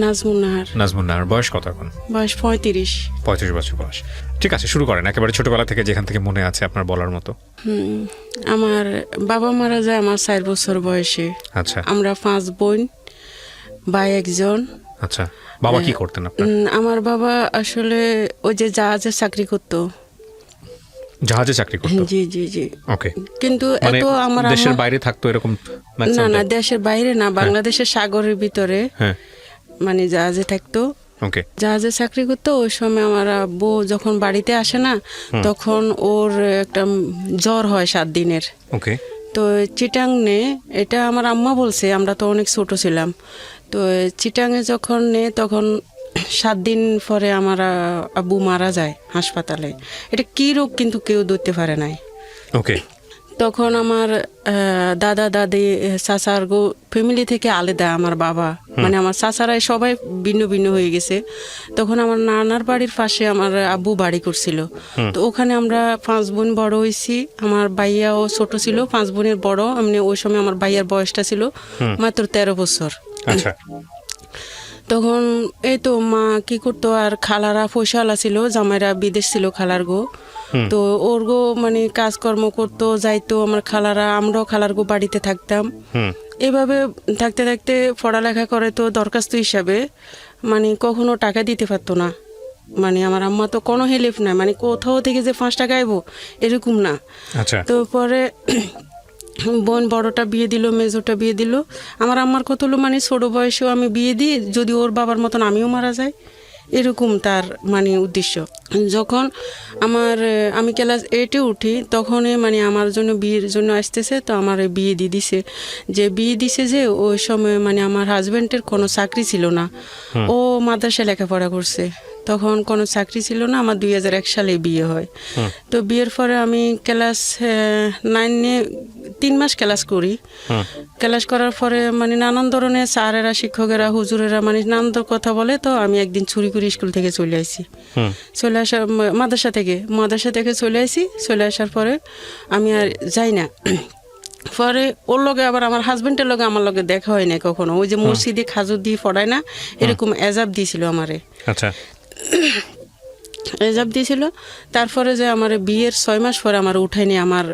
নাজমুন নাহার। বয়স কত এখন? বয়স 35। 35 বছর বয়স। ঠিক আছে, শুরু করেন একেবারে ছোটবেলা থেকে, যেখান থেকে মনে আছে আপনার বলার মতো। আমার বাবা মারা যায় আমার 4 বছর বয়সে। আচ্ছা। আমরা 5 বোন, ভাই একজন। আচ্ছা, বাবা কি করতেন আপনার? আমার বাবা আসলে ওই যে জাহাজে চাকরি করতো। জাহাজে চাকরি করতো? জি জি জি। ওকে। কিন্তু মানে এত আমার দেশের বাইরে থাকতো এরকম? না, দেশের বাইরে না, বাংলাদেশের সাগরের ভিতরে। হ্যাঁ, মানে জাহাজে থাকতো। ওকে। জাহাজে চাকরি করতো। ওই সময় আমার আব্বু যখন বাড়িতে আসে না, তখন ওর একটা জ্বর হয় 7 দিনের। ওকে। তো চিটাংনে, এটা আমার আম্মা বলছে, আমরা তো অনেক ছোট ছিলাম। তো চিটাংয়ে যখন তখন 7 দিন পরে আমার আব্বু মারা যায় হাসপাতালে। এটা কি রোগ কিন্তু কেউ ধরতে পারে নাই। ওকে। তখন আমার দাদা দাদি চাচার ফ্যামিলি থেকে আলাদা আমার বাবা, মানে আমার চাচারাই সবাই ভিন্ন ভিন্ন হয়ে গেছে। তখন আমার নানার বাড়ির পাশে আমার আব্বু বাড়ি করছিল। তো ওখানে আমরা 5 বোন বড় হয়েছি। আমার ভাইয়াও ছোট ছিল, 5 বোনের বড়। এমনি ওই সময় আমার ভাইয়ার বয়সটা ছিল মাত্র 13 বছর। আচ্ছা। তখন এই তো মা কি করতো, আর খালারা পয়সাওয়ালা ছিল, জামাইরা বিদেশ ছিল খালার গো। তো ওর গো মানে কাজকর্ম করতো, যাইতো আমার খালারা, আমরাও খালার গো বাড়িতে থাকতাম। এভাবে থাকতে থাকতে পড়ালেখা করে তো দরখাস্ত হিসাবে মানে কখনো টাকা দিতে পারতো না। মানে আমার আম্মা তো কোনো হেল্প নাই, মানে কোথাও থেকে যে 5 টাকা আইবো এরকম না। আচ্ছা। তো পরে বোন বড়টা বিয়ে দিল, মেজোটা বিয়ে দিল। আমার আম্মার কত হলো, মানে ছোট বয়সেও আমি বিয়ে দিই, যদি ওর বাবার মতন আমিও মারা যাই, এরকম তার মানে উদ্দেশ্য। যখন আমি ক্লাস 8-এ উঠি, তখনই মানে আমার জন্য বিয়ের জন্য আসতেছে। তো আমার বিয়ে দিয়ে দিছে। বিয়ে দিছে যে ওই সময় মানে আমার হাজব্যান্ডের কোনো চাকরি ছিল না। ও মাদ্রাসায় লেখাপড়া করছে, তখন কোনো চাকরি ছিল না। আমার 2001 সালে বিয়ে হয়। তো বিয়ের পরে আমি ক্লাস 9-এ 3 মাস ক্লাস করি। ক্লাস করার পরে মানে নানান ধরনের স্যারেরা, শিক্ষকেরা, হুজুরেরা মানে নানান কথা বলে। তো আমি একদিন চুরি করে স্কুল থেকে চলে আসি। চলে আসা মাদ্রাসা থেকে চলে আসি। চলে আসার পরে আমি আর যাই না। পরে ওর লগে আবার আমার হাজবেন্ডের লগে আমার লগে দেখা হয় না কখনো। ওই যে মসজিদে খাজুর দিয়ে পড়ায় না, এরকম এজাব দিয়েছিল আমারে। আচ্ছা। এজাব দিয়েছিল। তারপরে যে আমার বিয়ের 6 মাস পরে আমার উঠায়নি আমার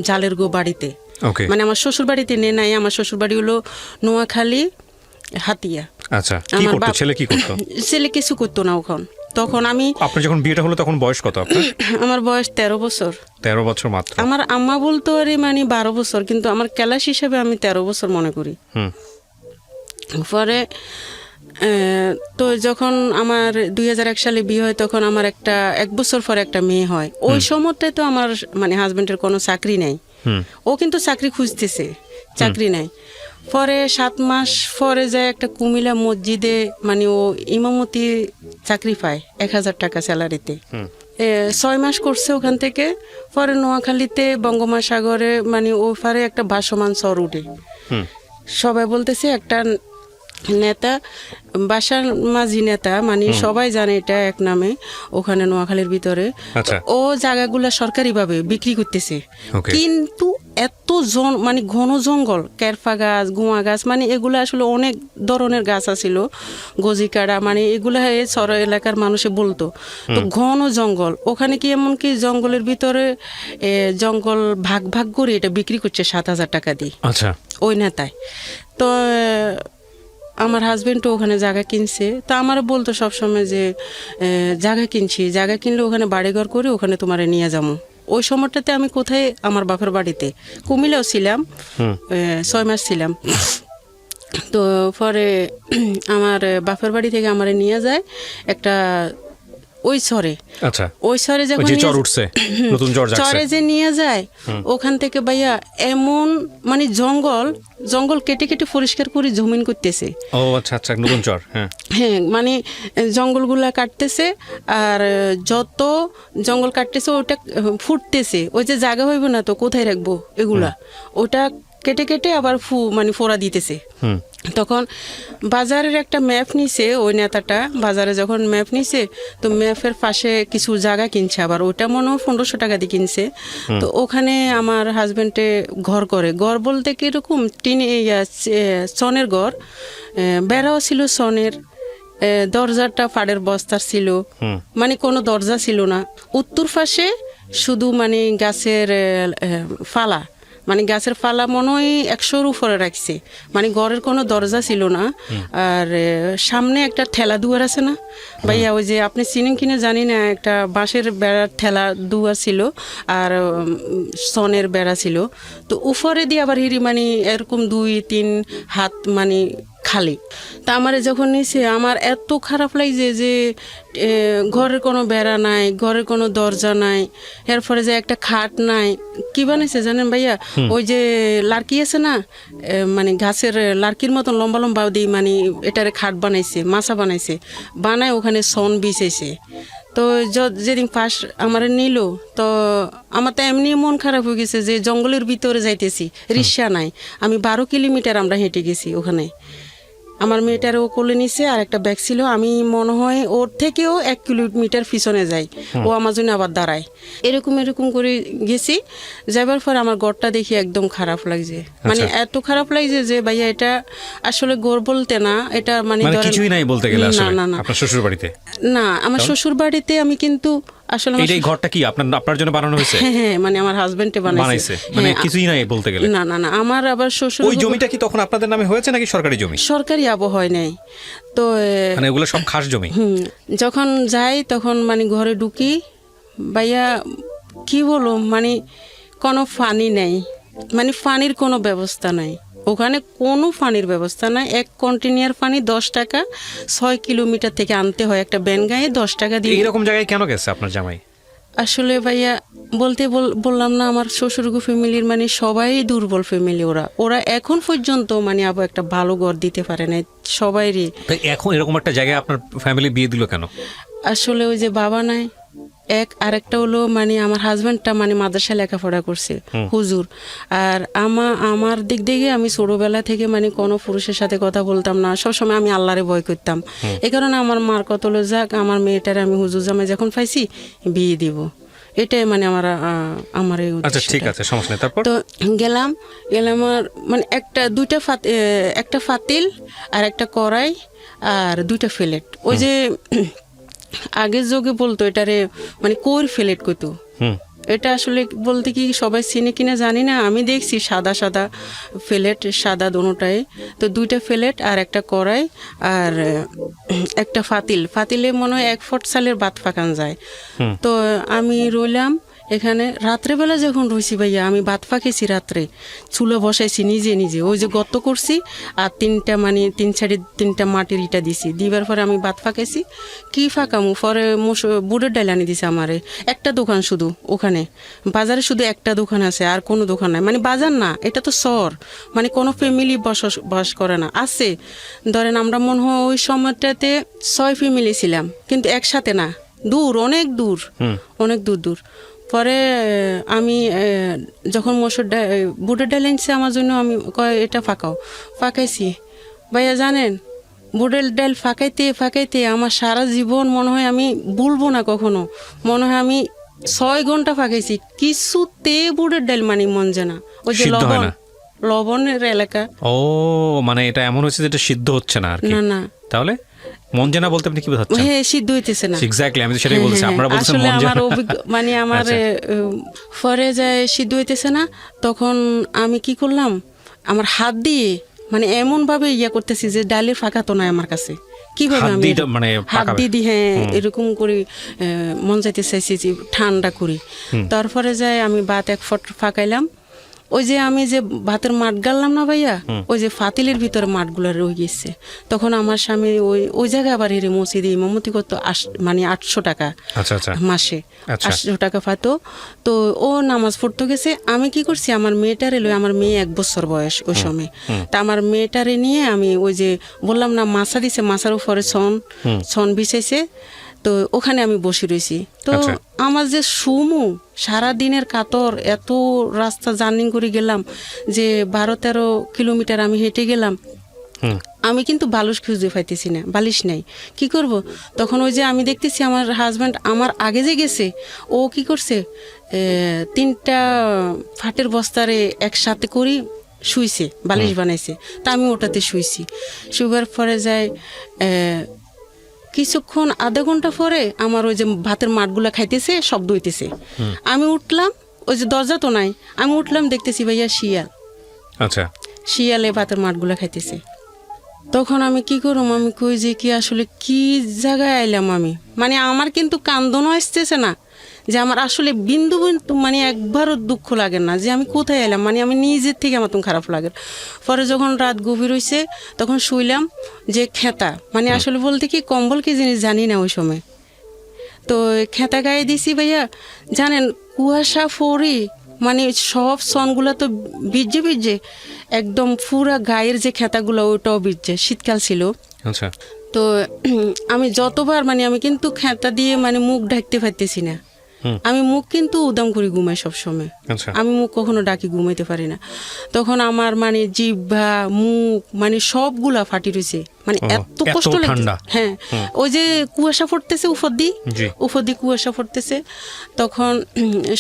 জালের গো বাড়িতে। মানে আমার শ্বশুর বাড়িতে নাই। আমার শ্বশুর বাড়ি হলো নোয়াখালী, হাতিয়া। আচ্ছা। কি করতো ছেলে? কি করতো ছেলে? কিছু করতো না ওখান। তখন আপনার যখন বিয়েটা হলো তখন বয়স কত আপনার? আমার বয়স 13 বছর। 13 বছর মাত্র? আমার আম্মা বলতো আরে মানে 12 বছর, কিন্তু আমার ক্লাস হিসেবে আমি 13 বছর মনে করি। পরে তো যখন আমার 2001 সালে বিয়ে হয়, তখন আমার 1 বছর পরে একটা মেয়ে হয়। ওই সময়টায় তো আমার মানে হাজবেন্ডের কোনো চাকরি নাই। ও কিন্তু চাকরি খুঁজতেছে, চাকরি নাই। পরে 7 মাস পরে যায় একটা কুমিল্লা মসজিদে, মানে ও ইমামতি চাকরি পায় 1000 টাকা স্যালারিতে। 6 মাস করছে ওখান থেকে। পরে নোয়াখালীতে বঙ্গোপসাগরে মানে ও পারে একটা ভাসমান চর উঠে। সবাই বলতেছে একটা নেতা, বাসার মাঝি নেতা, মানে সবাই জানে এটা এক নামে ওখানে নোয়াখালীর ভিতরে। ও জায়গাগুলা সরকারিভাবে বিক্রি করতেছে। কিন্তু এত মানে ঘন জঙ্গল, কেরফা গাছ, গুয়া গাছ, মানে এগুলো আসলে অনেক ধরনের গাছ আছিল, গজিকাড়া, মানে এগুলা সর এলাকার মানুষে বলতো। তো ঘন জঙ্গল, ওখানে কি এমনকি জঙ্গলের ভিতরে জঙ্গল ভাগ ভাগ করে এটা বিক্রি করছে 7000 টাকা দিয়ে। আচ্ছা। ওই নেতায় তো আমার হাজবেন্ডও ওখানে জায়গা কিনছে। তো আমার বলতো সবসময় যে জায়গা কিনলে ওখানে বাড়িঘর করে ওখানে তোমারে নিয়ে যাবো। ওই সময়টাতে আমি কোথায়, আমার বাপের বাড়িতে কুমিল্লাও ছিলাম, 6 মাস ছিলাম। তো পরে আমার বাপের বাড়ি থেকে আমারে নিয়ে যায় একটা ওই সরে। আচ্ছা। ওই সরে যখন চরে যে নিয়ে যায়, ওখান থেকে ভাইয়া এমন মানে জঙ্গল কেটে কেটে পরিষ্কার করে জমিন করতেছে। ও আচ্ছা আচ্ছা, নতুন চর। হ্যাঁ, মানে জঙ্গলগুলা কাটতেছে, আর যত জঙ্গল কাটতেছে ওটা ফুটতেছে। ওই যে জায়গা হইব না তো কোথায় রাখবো এগুলা, ওটা কেটে কেটে আবার মানে ফোড়া দিতেছে। তখন বাজারের একটা ম্যাপ নিছে ওই নেতাটা, বাজারে যখন ম্যাপ নিছে তো ম্যাপের পাশে কিছু জায়গা কিনছে, আবার ওটা মনে হয় 1500 টাকা দিয়ে কিনছে। তো ওখানে আমার হাজব্যান্ডে ঘর করে, ঘর বলতে কিরকম সনের ঘর, বেড়াও ছিল সনের, দরজাটা ফাড়ের বস্তার ছিল, মানে কোনো দরজা ছিল না। উত্তর পাশে শুধু মানে গাছের ফালা, মানে গাছের ফালা মনে হয় 100-র উপরে রাখছে, মানে ঘরের কোনো দরজা ছিল না। আর সামনে একটা ঠেলা দুয়ার আছে না ভাইয়া, ওই যে আপনি চিনেন কিনা জানি না, একটা বাঁশের বেড়ার ঠেলা দুয়ার ছিল আর সনের বেড়া ছিল। তো উপরে দিয়ে আবার হিরি মানে এরকম 2-3 হাত মানে খালি। তা আমার যখন নিছে আমার এত খারাপ লাগছে যে ঘরের কোনো বেড়া নাই, ঘরের কোনো দরজা নাই, এরপরে যে একটা খাট নাই। কি বানাইছে জানেন ভাইয়া, ওই যে লার্কি আছে না, মানে গাছের লার্কির মতন লম্বা লম্বা দিয়ে মানে এটারে খাট বানাইছে, মাছা বানাইছে, বানায় ওখানে সন বিছাইছে। তো যেদিন ফার্স্ট আমার নিল তো আমার তো এমনি মন খারাপ হয়ে গেছে যে জঙ্গলের ভিতরে যাইতেছি, রিক্সা নাই, আমি 12 কিলোমিটার আমরা হেঁটে গেছি ওখানে। আমার মেয়েটার ও কোলে নিছে আর একটা ব্যাগ ছিল, আমি মনে হয় ওর থেকেও 1 কিলোমিটার পিছনে যাই, ও আমার জন্য আবার দাঁড়ায়। এরকম করে গেছি, যাবার পর আমার ঘরটা দেখি একদম খারাপ লাগছে, মানে এত খারাপ লাগছে যে ভাইয়া এটা আসলে ঘর বলতে না, এটা মানে কিছুই নাই বলতে গেলে। আসলে আপনার শ্বশুর বাড়িতে না, আমার শ্বশুর বাড়িতে আমি কিন্তু আসলে এই ঘরটা কি আপনার জন্য বানানো হয়েছে? হ্যাঁ, মানে আমার হাজবেন্ডে বানাইছে, মানে কিছুই নাই বলতে গেলে। না, আমার আবার শ্বশুর। ওই জমিটা কি তখন আপনাদের নামে হয়েছে নাকি সরকারি জমি? সরকারি আবহাওয়া নেই তো, মানে ওগুলো সব খাস জমি। যখন যাই তখন মানে ঘরে ঢুকি ভাইয়া, কি বলো, মানে কোনো পানি নেই, মানে পানির কোনো ব্যবস্থা নাই ওখানে, কোনো পানির ব্যবস্থা নাই। 1 কন্টেনার পানি 10 টাকা, 6 কিলোমিটার থেকে আনতে হয়, একটা ব্যান গায়ে 10 টাকা দিয়ে। এরকম জায়গায় কেন গেছে আপনার জামাই? আসলে ভাইয়া বললাম না, আমার শ্বশুরগো ফ্যামিলির মানে সবাই দুর্বল ফ্যামিলি, ওরা এখন পর্যন্ত মানে আবার একটা ভালো ঘর দিতে পারে না সবাইরই। এখন এরকম একটা জায়গায় আপনার ফ্যামিলি বিয়ে দিল কেন? আসলে ওই যে বাবা নাই আরেকটা হলো মানে আমার হাজব্যান্ডটা মানে মাদ্রাসা লেখাপড়া করছে হুজুর, আর আমার দিক থেকে আমি ছোটবেলা থেকে মানে কোনো পুরুষের সাথে কথা বলতাম না, সবসময় আমি আল্লাহরে ভয় করতাম। এই কারণে আমার মার কত হলো, যাক আমার মেয়েটারে আমি হুজুর জামাই যখন পাইছি বিয়ে দিব, এটাই মানে আমার এই আচ্ছা ঠিক আছে, সমস্যা নেই। তারপর তো গেলাম আর মানে একটা ফাতিল আর একটা কড়াই আর 2টা প্লেট, ওই যে আগের যুগে বলতো এটারে মানে কোর ফ্লেট কইতো। এটা আসলে বলতে কি সবাই চিনে কিনা জানি না, আমি দেখছি সাদা ফ্লেট, সাদা দোনোটাই। তো 2টা প্লেট আর একটা কড়াই আর একটা ফাতিলে মনে হয় 1 ফুট চালের ভাত পাকান যায়। তো আমি রইলাম এখানে, রাত্রেবেলা যখন রয়েছি ভাইয়া আমি ভাত পাকেছি, রাত্রে চুলো বসাইছি নিজে, ওই যে গর্ত করছি আর 3 সাইডে 3টা মাটির ইটা দিছি, দিবার পরে আমি ভাত পাকাইছি। কি ফাঁকামু, পরে বুটের ডাল আনি দিছে আমারে, একটা দোকান শুধু ওখানে, বাজারে শুধু একটা দোকান আছে আর কোনো দোকান নাই, মানে বাজার না, এটা তো শহর, মানে কোনো ফ্যামিলি বসবাস করে না। আছে ধরেন আমরা মনে হয় ওই সময়টাতে 6 ফ্যামিলি ছিলাম, কিন্তু একসাথে না, দূর, অনেক দূর। পরে আমি যখন বুটের ডাল আনছে আমার জন্য, আমি এটা ফাঁকাইছি ভাইয়া, জানেন বুটের ডাল ফাঁকাইতে আমার সারা জীবন মনে হয় আমি ভুলবো না কখনো, মনে হয় আমি 6 ঘন্টা ফাঁকাইছি, কিছুতে বুটের ডাল মানে মন জানা, ওই যে লবণের এলাকা। ও মানে এটা এমন হচ্ছে যেটা সিদ্ধ হচ্ছে না আর কি। না তাহলে মন জানা বলতে আপনি কি বোঝাচ্ছেন? হ্যাঁ, সিদ্ধ হইতেছে না। এক্স্যাক্টলি, আমি তো সেটাই বলছি। আপনারা বলছেন মন জানা, আমার মানে আমার পরে যায় সিদ্ধ হইতেছে না, তখন আমি কি করলাম, আমার হাত দিয়ে মানে এমন ভাবে করতেছি যে ডালের ফাঁকা তো নাই আমার কাছে, কিভাবে আমি মানে হাত দিয়ে হ্যাঁ এরকম করে মন যাইতে চাইছি যে ঠান্ডা করি। তারপরে যায় আমি ভাত 1 ফুট ফাঁকাইলাম, ওই যে আমি যে ভাতের মাঠ গাড়লাম না ভাইয়া, ওই যে ফাতিলের ভিতরে মাঠগুলো রয়ে গেছে। তখন আমার স্বামী ওই জায়গায় আবার হেরে মসজিদে ইমামতি করতো, মানে 800 টাকা মাসে, 800 টাকা পাতো। তো ও নামাজ পড়তে গেছে, আমি কি করছি, আমার মেয়েটারে লই, আমার মেয়ে 1 বছর বয়স ওই সময়, তা আমার মেয়েটারে নিয়ে আমি ওই যে বললাম না মাছা দিছে, মাছার উপরে ছন বিছাইছে, তো ওখানে আমি বসে রয়েছি। তো আমার যে সারা দিনের কাতর, এত রাস্তা জার্নি করে গেলাম, যে 12-13 কিলোমিটার আমি হেঁটে গেলাম, আমি কিন্তু বালিশ খুঁজে পাইতেছি না, বালিশ নাই, কি করব? তখন ওই যে আমি দেখতেছি আমার হাজব্যান্ড আমার আগে যে গেছে, ও কি করছে, 3টা ফাটের বস্তারে একসাথে করি শুইছে, বালিশ বানাইছে। তা আমি ওটাতে শুইছি। শুবার পরে যাই কিছুক্ষণ আধা ঘন্টা পরে আমার ওই যে ভাতের মাঠগুলা খাইতেছে, শব্দ হইতেছে। আমি উঠলাম, ওই যে দরজা তো নাই, আমি উঠলাম, দেখতেছি ভাইয়া শিয়াল। আচ্ছা, শিয়ালে ভাতের মাঠগুলা খাইতেছে। তখন আমি কি করুম, আমি কই যে কি আসলে কি জায়গায় আইলাম আমি, মানে আমার কিন্তু কান্দনও আসতেছে না, যে আমার আসলে বিন্দু বিন্দু মানে একবারও দুঃখ লাগে না যে আমি কোথায় এলাম, মানে আমি নিজের থেকে আমার তো খারাপ লাগে। পরে যখন রাত গভীর হয়েছে তখন শুইলাম যে খেতা, মানে আসলে বলতে কি কম্বল কি জিনিস জানি না ওই সময়। তো খেতা গায়ে দিছি ভাইয়া, জানেন কুয়াশা ফরি, মানে সব সনগুলো তো ভিজে ভিজে একদম পুরা গায়ের যে খেতাগুলো ওটাও ভিজে, শীতকাল ছিল। আচ্ছা, তো আমি যতবার মানে আমি কিন্তু খেতা দিয়ে মানে মুখ ঢাকতে পারতেছি না, আমি মুখ কিন্তু উদাম করে ঘুমাই সবসময়, আমি মুখ কখনো ডাকি ঘুমাইতে পারি না। তখন আমার মানে জিহ্বা মুখ মানে সবগুলা ফাটি রয়েছে, মানে এত কষ্ট লাগে। হ্যাঁ, ওই যে কুয়াশা পড়তেছে উপর দিয়ে কুয়াশা পড়তেছে। তখন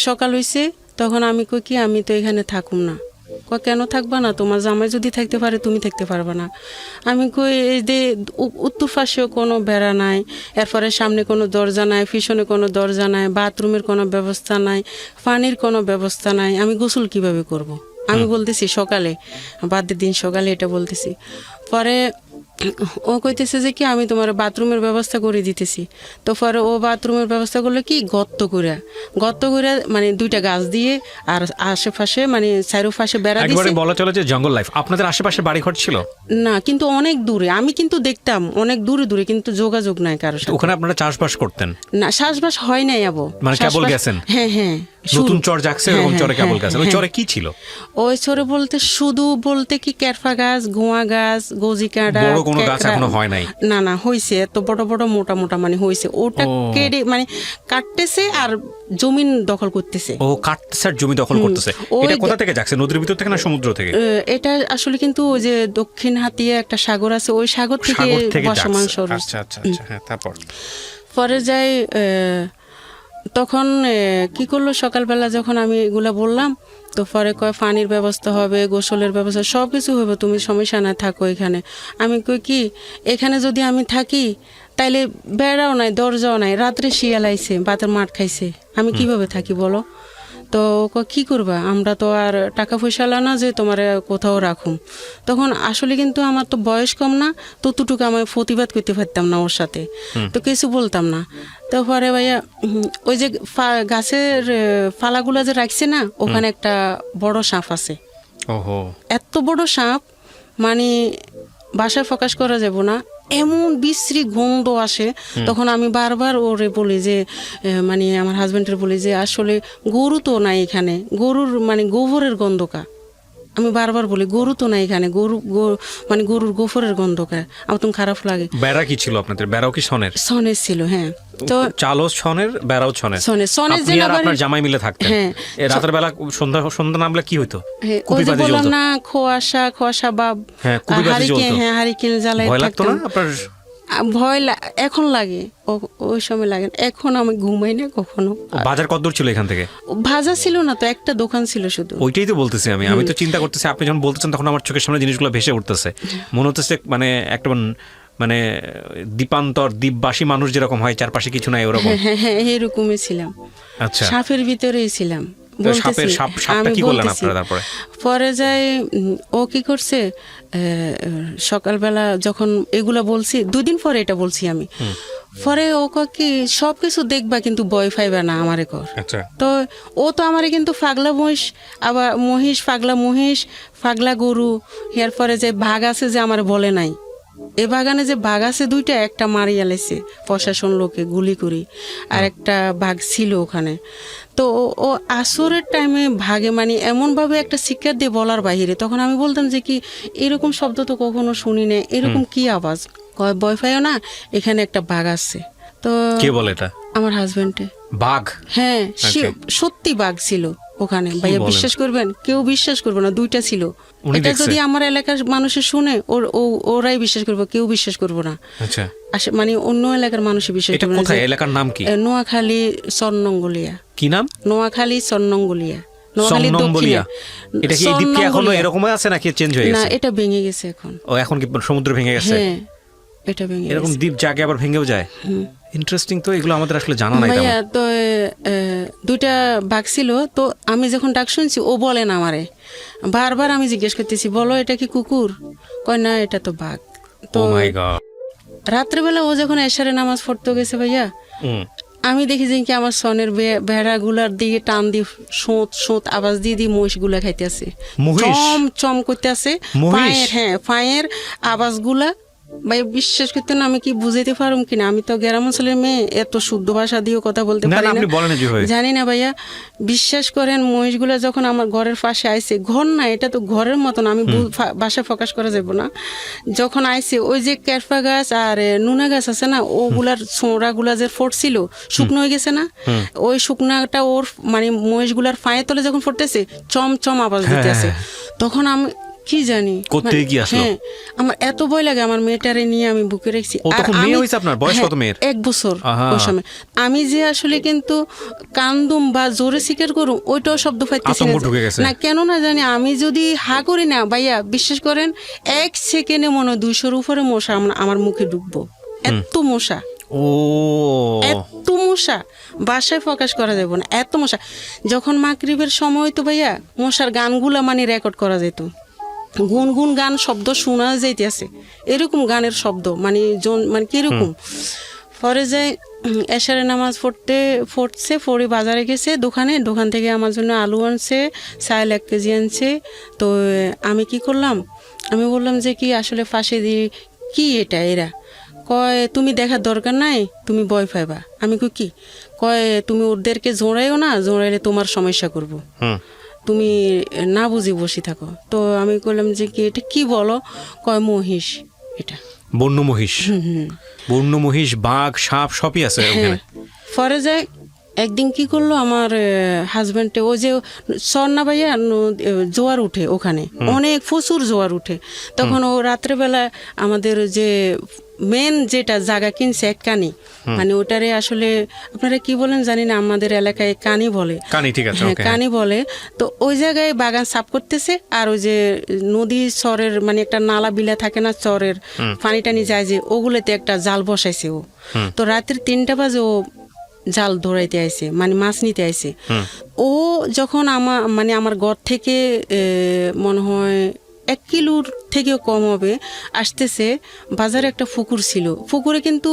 সকাল হয়েছে, তখন আমি কই কি আমি তো এখানে থাকুম না। কেন থাকবা না, তোমার জামাই যদি থাকতে পারে তুমি থাকতে পারবা না। আমি কই এই যে উত্তর পাশেও কোনো বেড়া নাই, এরপরে সামনে কোনো দরজা নাই, পিছনে কোনো দরজা নাই, বাথরুমের কোনো ব্যবস্থা নাই, পানির কোনো ব্যবস্থা নাই, আমি গোসল কিভাবে করব। আমি বলতেছি সকালে, বাদের দিন সকালে এটা বলতেছি। পরে ও কইতেছে যে কি আমি তোমার বাথরুমের ব্যবস্থা করে দিতেছি। তো পরে ও বাথরুমের ব্যবস্থা করলে কি গর্ত করে মানে 2টা গাছ দিয়ে আর আশেপাশে মানে চারপাশে বেড়া দিয়েছে। একবারে বলা চলে যে জঙ্গল লাইফ। আপনাদের আশেপাশে বাড়িঘর ছিল না, কিন্তু অনেক দূরে, আমি কিন্তু দেখতাম অনেক দূরে দূরে, কিন্তু যোগাযোগ নাই কারোর সাথে। ওখানে আপনারা চাষবাস করতেন না? চাষবাস হয় নাই আবো, মানে কেবল গেছেন? হ্যাঁ হ্যাঁ, নতুন চর জাগছে এরকম চরে কেবল গেছেন। ওই চরে কি ছিল? ওই চরে বলতে শুধু বলতে কি কেরফা গাছ, গোয়া গাছ, গজি কাঁটা, বড় কোনো গাছ এখনো হয় নাই? না না, হইছে, এত বড় বড় মোটা মোটা মানে হইছে। ওটা কেটে মানে কাটতেছে আর জমিন দখল করতেছে। ও কাটতেছে আর জমি দখল করতেছে। এটা কোথা থেকে যাচ্ছে, নদীর ভিতর থেকে না সমুদ্র থেকে? এটা আসলে কিন্তু ওই যে দক্ষিণ হাতিয়া একটা সাগর আছে, ওই সাগর থেকে বর্ষমান শুরু। আচ্ছা আচ্ছা আচ্ছা, হ্যাঁ। তারপর পরে যাই, তখন কি করলো, সকালবেলা যখন আমি এগুলা বললাম, তো পরে কয় পানির ব্যবস্থা হবে, গোসলের ব্যবস্থা, সব কিছু হবে, তুমি সমস্যা না থাকো এখানে। আমি কই কি এখানে যদি আমি থাকি তাইলে বেড়াও নাই, দরজাও নাই, রাত্রে শিয়াল আইছে, ভাতের মাঠ খাইছে, আমি কিভাবে থাকি বলো? তো কি করবা, আমরা তো আর টাকা পয়সা না যে তোমার কোথাও রাখুম। তখন আসলে কিন্তু আমার তো বয়স কম না, ততটুকু আমি প্রতিবাদ করতে পারতাম না ওর সাথে, তো কিছু বলতাম না। তারপরে ভাইয়া ওই যে গাছের ফালাগুলা যে রাখছে না, ওখানে একটা বড় সাপ আছে। এত বড় সাপ মানে বাসায় প্রকাশ করা যাব না, এমন বিশ্রী গন্ধ আসে। তখন আমি বারবার ওরে বলি যে মানে আমার হাজবেন্ডের বলি যে আসলে গরু তো নাই এখানে, গরুর মানে গোবরের গন্ধকা। আমি বারবার বলি গরু তো নাই এখানে, গরু মানে গরুর গোবরের গন্ধকা। আমার তো খারাপ লাগে। বেড়া কি ছিল আপনাদের? বেড়াও কি সনের? সনের ছিল, হ্যাঁ। তো চালও সনের, বেড়াও সনের। সনের যে আপনার জামাই মিলে থাকতেন। হ্যাঁ, রাতের বেলা সন্ধ্যা নামলে কি হইতো? ওই যে বললাম না, খোয়াশা বাব, হারিকেন জ্বালাই ভয় লাগতো না আপনার? ভয় এখন লাগে, ওই সময় লাগে। এখন আমি ঘুমাই না কখনো। বাজার কত দূর ছিল এখান থেকে? বাজার ছিল না তো, একটা দোকান ছিল শুধু। ওইটাই তো বলতেছি আমি তো চিন্তা করতেছি, আপনি যখন বলতেছেন তখন আমার চোখের সামনে জিনিসগুলো ভেসে উঠতেছে। মনে হচ্ছে মানে একটা মানে দ্বীপান্তর, দ্বীপবাসী মানুষ যেরকম হয়, চারপাশে কিছু নাই, ওরকম। হ্যাঁ, এরকমই ছিলাম। আচ্ছা, সাপের ভিতরেই ছিলাম। পরে যাই, ও কি করছে, সকালবেলা যখন এগুলা বলছি, 2 দিন পরে এটা বলছি আমি, পরে ও কি সবকিছু দেখবা কিন্তু ভয় পাইবা না আমারে কর। তো ও তো আমারে কিন্তু পাগলা মহিষ, আবার পাগলা মহিষ, পাগলা গরু, এরপরে যে বাঘ আছে যে আমার বলে নাই, এ বাগানে যে বাঘ আছে 2টা, একটা মারিয়া লেছে প্রশাসন লোকে গুলি করি, আর একটা বাঘ ছিল ওখানে। তো ও আসরের টাইমে ভাগে মানে এমনভাবে একটা শিক্ষা দিয়ে বলার বাহিরে। তখন আমি বলতাম যে কি এরকম শব্দ তো কখনো শুনি না, এরকম কি আওয়াজ? ভয় পাইও না, এখানে একটা বাঘ আছে। তো কে বলে এটা? আমার হাজবেন্ডে। বাঘ? হ্যাঁ, সত্যি বাঘ ছিল ওখানে ভাইয়া বলেন? বিশ্বাস করবেন, কেউ বিশ্বাস করবে না, 2টা ছিল। উনি এটা দেখছে? যদি আমার এলাকার মানুষে শুনে ওরাই বিশ্বাস করবে, কেউ বিশ্বাস করবে না। আচ্ছা, মানে অন্য এলাকার মানুষে বিশ্বাস এটা করবে না। কোথায়? এলাকার নাম কি? নোয়াখালী সর্নঙ্গলিয়া। কি নাম? নোয়াখালী সর্নঙ্গলিয়া। নোয়াখালীর সমনম্বলিয়া। দক্ষিণে। এটা কি এই দ্বীপ কি এখনো এরকমই আছে নাকি চেঞ্জ হয়ে না, গেছে? এটা ভেঙে গেছে এখন। ও এখন কি সমুদ্র ভেঙে গেছে? হ্যাঁ, এটা ভেঙে এরকম গেছে। দ্বীপ জাগে আবার ভেঙেও যায়। ইন্টারেস্টিং তো, এগুলো আমাদের আসলে জানা নাই তেমন। ভাইয়া তো 2টা বাঘ ছিল, তো আমি যখন ডাক শুনছি ও বলে না আমারে, বারবার আমি জিজ্ঞেস করতেছি, বলো এটা কি কুকুর? কয় না, এটা তো বাঘ। তো ও মাই গড। রাত্রেবেলা ও যখন এশারে নামাজ পড়তে গেছে ভাইয়া, আমি দেখি যে কি আমার সনের ভেড়াগুলার দিকে টান দিয়ে সোঁত সোঁত আওয়াজ দিয়ে দিয়ে মহিষগুলা খাইতেছে, মহিষ? চম চম করতেছে মহিষ? পায়ের, হ্যাঁ পায়ের আওয়াজগুলা। ভাই বিশ্বাস করতে না, আমি কি বুঝাইতে পারুম কিনা, আমি তো গ্রাম অঞ্চলের মেয়ে, এত শুদ্ধ ভাষা দিয়েও কথা বলতে না পারি না, না, আপনি বলেন যেভাবে। জানি না ভাইয়া। বিশ্বাস করেন, মহিষগুলা যখন আমার ঘরের পাশে আইছে, ঘর না এটা তো ঘরের মতন, আমি বাসা প্রকাশ করা যাব না, যখন আইছে ওই যে কেরফা গাছ আর নুনা গাছ আছে না, ওগুলার ছোঁড়াগুলা যে ফোটছিল শুকনো হয়ে গেছে না, ওই শুকনাটা ওর মানে মহিষগুলার পায়ে তলে যখন ফোটতেছে চম চম আওয়াজ দিতেছে, তখন আমি কি জানি কোত্থেকে কি আসলো? হ্যাঁ, আমার এত ভয় লাগে, আমার মেয়েটারে নিয়ে আমি বুকে রেখেছি। ও তখন মেয়ে হয়েছে আপনার? বয়স কত মেয়ের? 1 বছর আহা। ওই সময়। আমি যে আসলে কিন্তু কান্দুম বা জোরে স্বীকার করুম, ওইটাও শব্দ পাইতেছি আতঙ্ক ঢুকে গেছে। না, কেন না জানি, আমি যদি হা করি না ভাইয়া, বিশ্বাস করেন 1 সেকেন্ডে মনে হয় 200-র উপরে মশা আমার মুখে ঢুকবো, এত মশা, ও এত মশা, বাসায় প্রকাশ করা যাবে না, এত মশা। যখন মাগরিবের সময় হইতো ভাইয়া, মশার গানগুলা মানে রেকর্ড করা যেত, গুনগুন গান শব্দ শোনা যাইতেছে, এরকম গানের শব্দ মানে মানে কিরকম। পরে যাই এশারে নামাজ পড়ছে, পড়ে বাজারে গেছে, দোকান থেকে আমার জন্য আলু আনছে, চাল 1 কেজি আনছে। তো আমি কি করলাম, আমি বললাম যে কি আসলে ফাঁসে দিয়ে কি এটা, এরা কয় তুমি দেখার দরকার নাই, তুমি ভয় পাইবা। আমি কি কয়, তুমি ওদেরকে জোড়াইও না, জোড়াইলে তোমার সমস্যা করব, তুমি না বুঝি বসে থাকো। তো আমি বললাম যে কি এটা কি বলো? কয় মহিষ, এটা বন্য মহিষ। বন্য মহিষ, বাঘ, সাপ সবই আছে ওখানে। পরে যায় একদিন কি করলো আমার হাজব্যান্ডে, ও যে সন্না ভাইয়া জোয়ার উঠে ওখানে, অনেক প্রচুর জোয়ার উঠে, তখন ও রাত্রেবেলা আমাদের যে মেন যেটা জায়গা কিনছে 1 কানি, মানে ওটারে আসলে আপনারা কি বলেন জানি না, আমাদের এলাকায় কানি বলে। কানি, ঠিক আছে, হ্যাঁ, ওকে। কানি বলে। তো ওই জায়গায় বাগান সাফ করতেছে, আর ওই যে নদী চরের মানে একটা নালা বিলা থাকে না, চরের পানি টানি যায় যে, ওগুলোতে একটা জাল বসাইছে ও। তো রাত্রি 3টা বাজে ও জাল ধরাইতে আইছে, মানে মাছ নিতে আইছে। ও যখন আমার ঘর থেকে মনে হয় 1 কিলোর থেকেও কম হবে আসতেছে, বাজারে একটা পুকুর ছিল, পুকুরে কিন্তু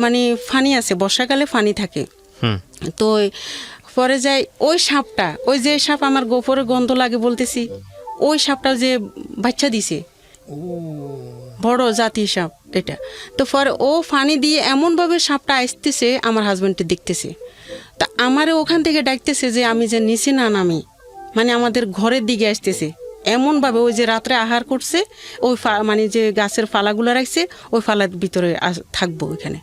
মানে ফানি আছে, বর্ষাকালে ফানি থাকে। তো পরে যাই ওই সাপটা, ওই যে সাপ আমার গোপরে গন্ধ লাগে বলতেছি, ওই সাপটা যে বাচ্চা দিছে, বড় জাতি সাপ এটা। তো পরে ও ফানি দিয়ে এমনভাবে সাপটা আসতেছে, আমার হাজব্যান্ডকে দেখতেছে, তা আমারে ওখান থেকে ডাকতেছে যে আমি যে নিচে না নামি, মানে আমাদের ঘরের দিকে আসতেছে এমনভাবে, ওই যে রাত্রে আহার করছে, ওই মানে যে গাছের ফালাগুলো রাখছে, ওই ফালার ভিতরে থাকবো ওইখানে।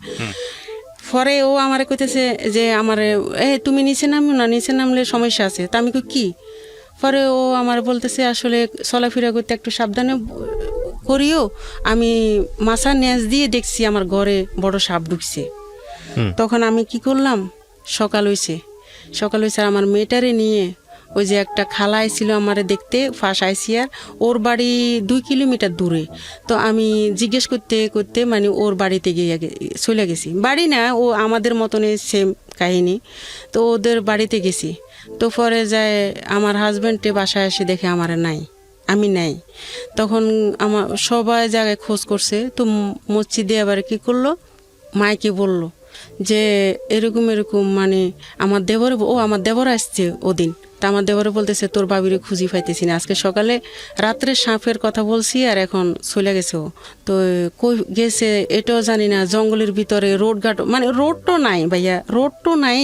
পরে ও আমারে কইতেছে যে আমারে, তুমি নিচে নামো না, নিচে নামলে সমস্যা আছে। তা আমি কি? পরে ও আমার বলতেছে আসলে চলাফেরা করতে একটু সাবধানে করিও, আমি মাছা নেজ দিয়ে দেখছি আমার ঘরে বড় সাপ ঢুকছে। তখন আমি কি করলাম, সকাল হয়েছে আমার মেয়েটারে নিয়ে ওই যে একটা খালা আইছিল আমারে দেখতে, ফাঁস আইসিয়ার, ওর বাড়ি 2 কিলোমিটার দূরে। তো আমি জিজ্ঞেস করতে করতে মানে ওর বাড়িতে গিয়ে চলে গেছি, বাড়ি না ও আমাদের মতনই সেম কাহিনী। তো ওদের বাড়িতে গেছি, তো পরে যায় আমার হাজব্যান্ডে বাসায় এসে দেখে আমার আমি নাই। তখন আমার সবাই জায়গায় খোঁজ করছে, তো মসজিদে আবার কি করলো, মাইকে বলল যে এরকম মানে আমার দেবর আসছে ওদিন। তা আমার দেবরে বলতেছে তোর বাবিরে খুঁজি পাইতেছি না, আজকে সকালে রাত্রে সাপের কথা বলছি আর এখন চলে গেছে ও। তো কই গেছে এটাও জানি না, জঙ্গলের ভিতরে রোডঘাট, মানে রোড তো নাই ভাইয়া, রোড তো নাই।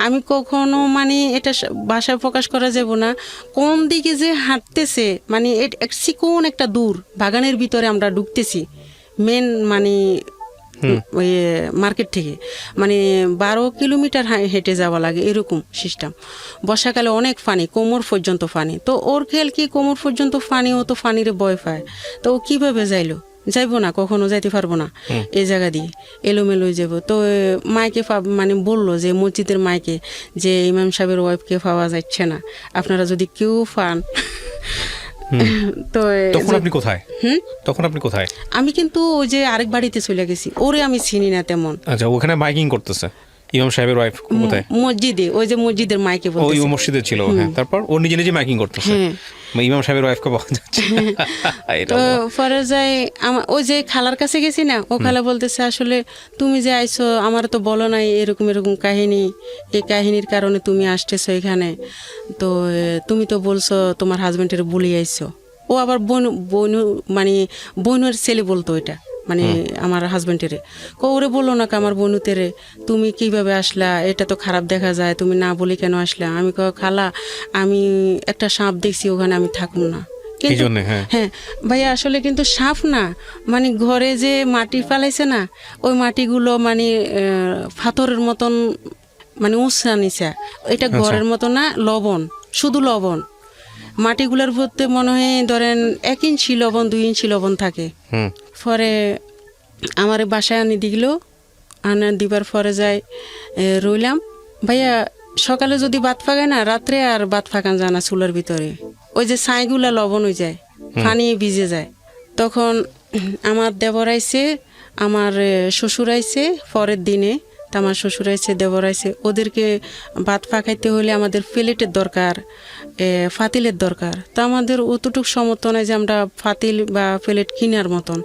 আমি কখনো মানে এটা ভাষায় প্রকাশ করা যাব না, কোন দিকে যে হাঁটতেছে, মানে চিকন একটা দূর বাগানের ভিতরে আমরা ঢুকতেছি, মেন মানে ওই মার্কেট থেকে, মানে 12 কিলোমিটার হেঁটে যাওয়া লাগে এরকম সিস্টেম। বর্ষাকালে অনেক পানি, কোমর পর্যন্ত পানি। তো ওর খেয়াল কি কোমর পর্যন্ত পানি, ও তো পানিরে ভয় পায়। তো ও কীভাবে যাইলো? যাইবো না, কখনো যাইতে পারবো না এই জায়গা দিয়ে, এলোমেলো যাবো। তো মাইকে মানে বললো যে মসজিদের মাইকে যে ইমাম সাহেবের ওয়াইফকে পাওয়া যাচ্ছে না, আপনারা যদি কেউ পান। তো তখন আপনি কোথায়? তখন আপনি কোথায়? আমি কিন্তু ওই যে আরেক বাড়িতে চলে গেছি, ওরে আমি চিনি না তেমন। আচ্ছা, ওখানে মাইকিং করতেছে ইমাম সাহেবের ওয়াইফ কোথায়? মসজিদে, ওই যে মসজিদের মাইকে ওই মসজিদে ছিল। হ্যাঁ, তারপর ও নিজে নিজে মাইকিং করতেছে, ইমাম সাহেবের ওয়াইফকে পাওয়া যাচ্ছে। তো পরে যাই ওই যে খালার কাছে গেছি না, ও খালা বলতেছে আসলে তুমি যে আইছো আমার তো বলো নাই এরকম এরকম কাহিনী, এই কাহিনীর কারণে তুমি আসতেছো এখানে। তো তুমি তো বলছো তোমার হাজবেন্ডের বলে আইছো। ও আবার বোন মানে বোনের ছেলে বলতো এটা, মানে আমার হাজবেন্ডেরে। ওরে বললো না আমার বোনুতেরে তুমি কিভাবে আসলা, এটা তো খারাপ দেখা যায়, তুমি না বলে কেন আসলা? আমি খালা আমি একটা সাপ দেখছি ওখানে, আমি থাকুন না। হ্যাঁ ভাইয়া, আসলে কিন্তু সাপ না, মানে ঘরে যে মাটি ফালাইছে না, ওই মাটিগুলো মানে পাথরের মতন, মানে উঁচা নিচা। এটা ঘরের মতো না, লবণ, শুধু লবণ। মাটিগুলোর মধ্যে মনে হয় ধরেন 1 ইঞ্চি লবণ, 2 ইঞ্চি লবণ থাকে। পরে আমার বাসায় আনি দিল, আনা দিবার পরে যাই রইলাম। ভাইয়া সকালে যদি ভাত ফাঁকায় না, রাত্রে আর ভাত ফাঁকান যায় না চুলার ভিতরে। ওই যে ছাইগুলা লবণ হয়ে যায়, পানি ভিজে যায়। তখন আমার দেবর আইছে, আমার শ্বশুর আইছে পরের দিনে। তা আমার শ্বশুর আইছে, দেবর আইছে। ওদেরকে ভাত ফাঁকাইতে হলে আমাদের প্লেটের দরকার, ফাতিলের দরকার। তো আমাদের অতটুক সমর্থ নাই যে আমরা ফাতিল বা প্লেট কিনার মতন।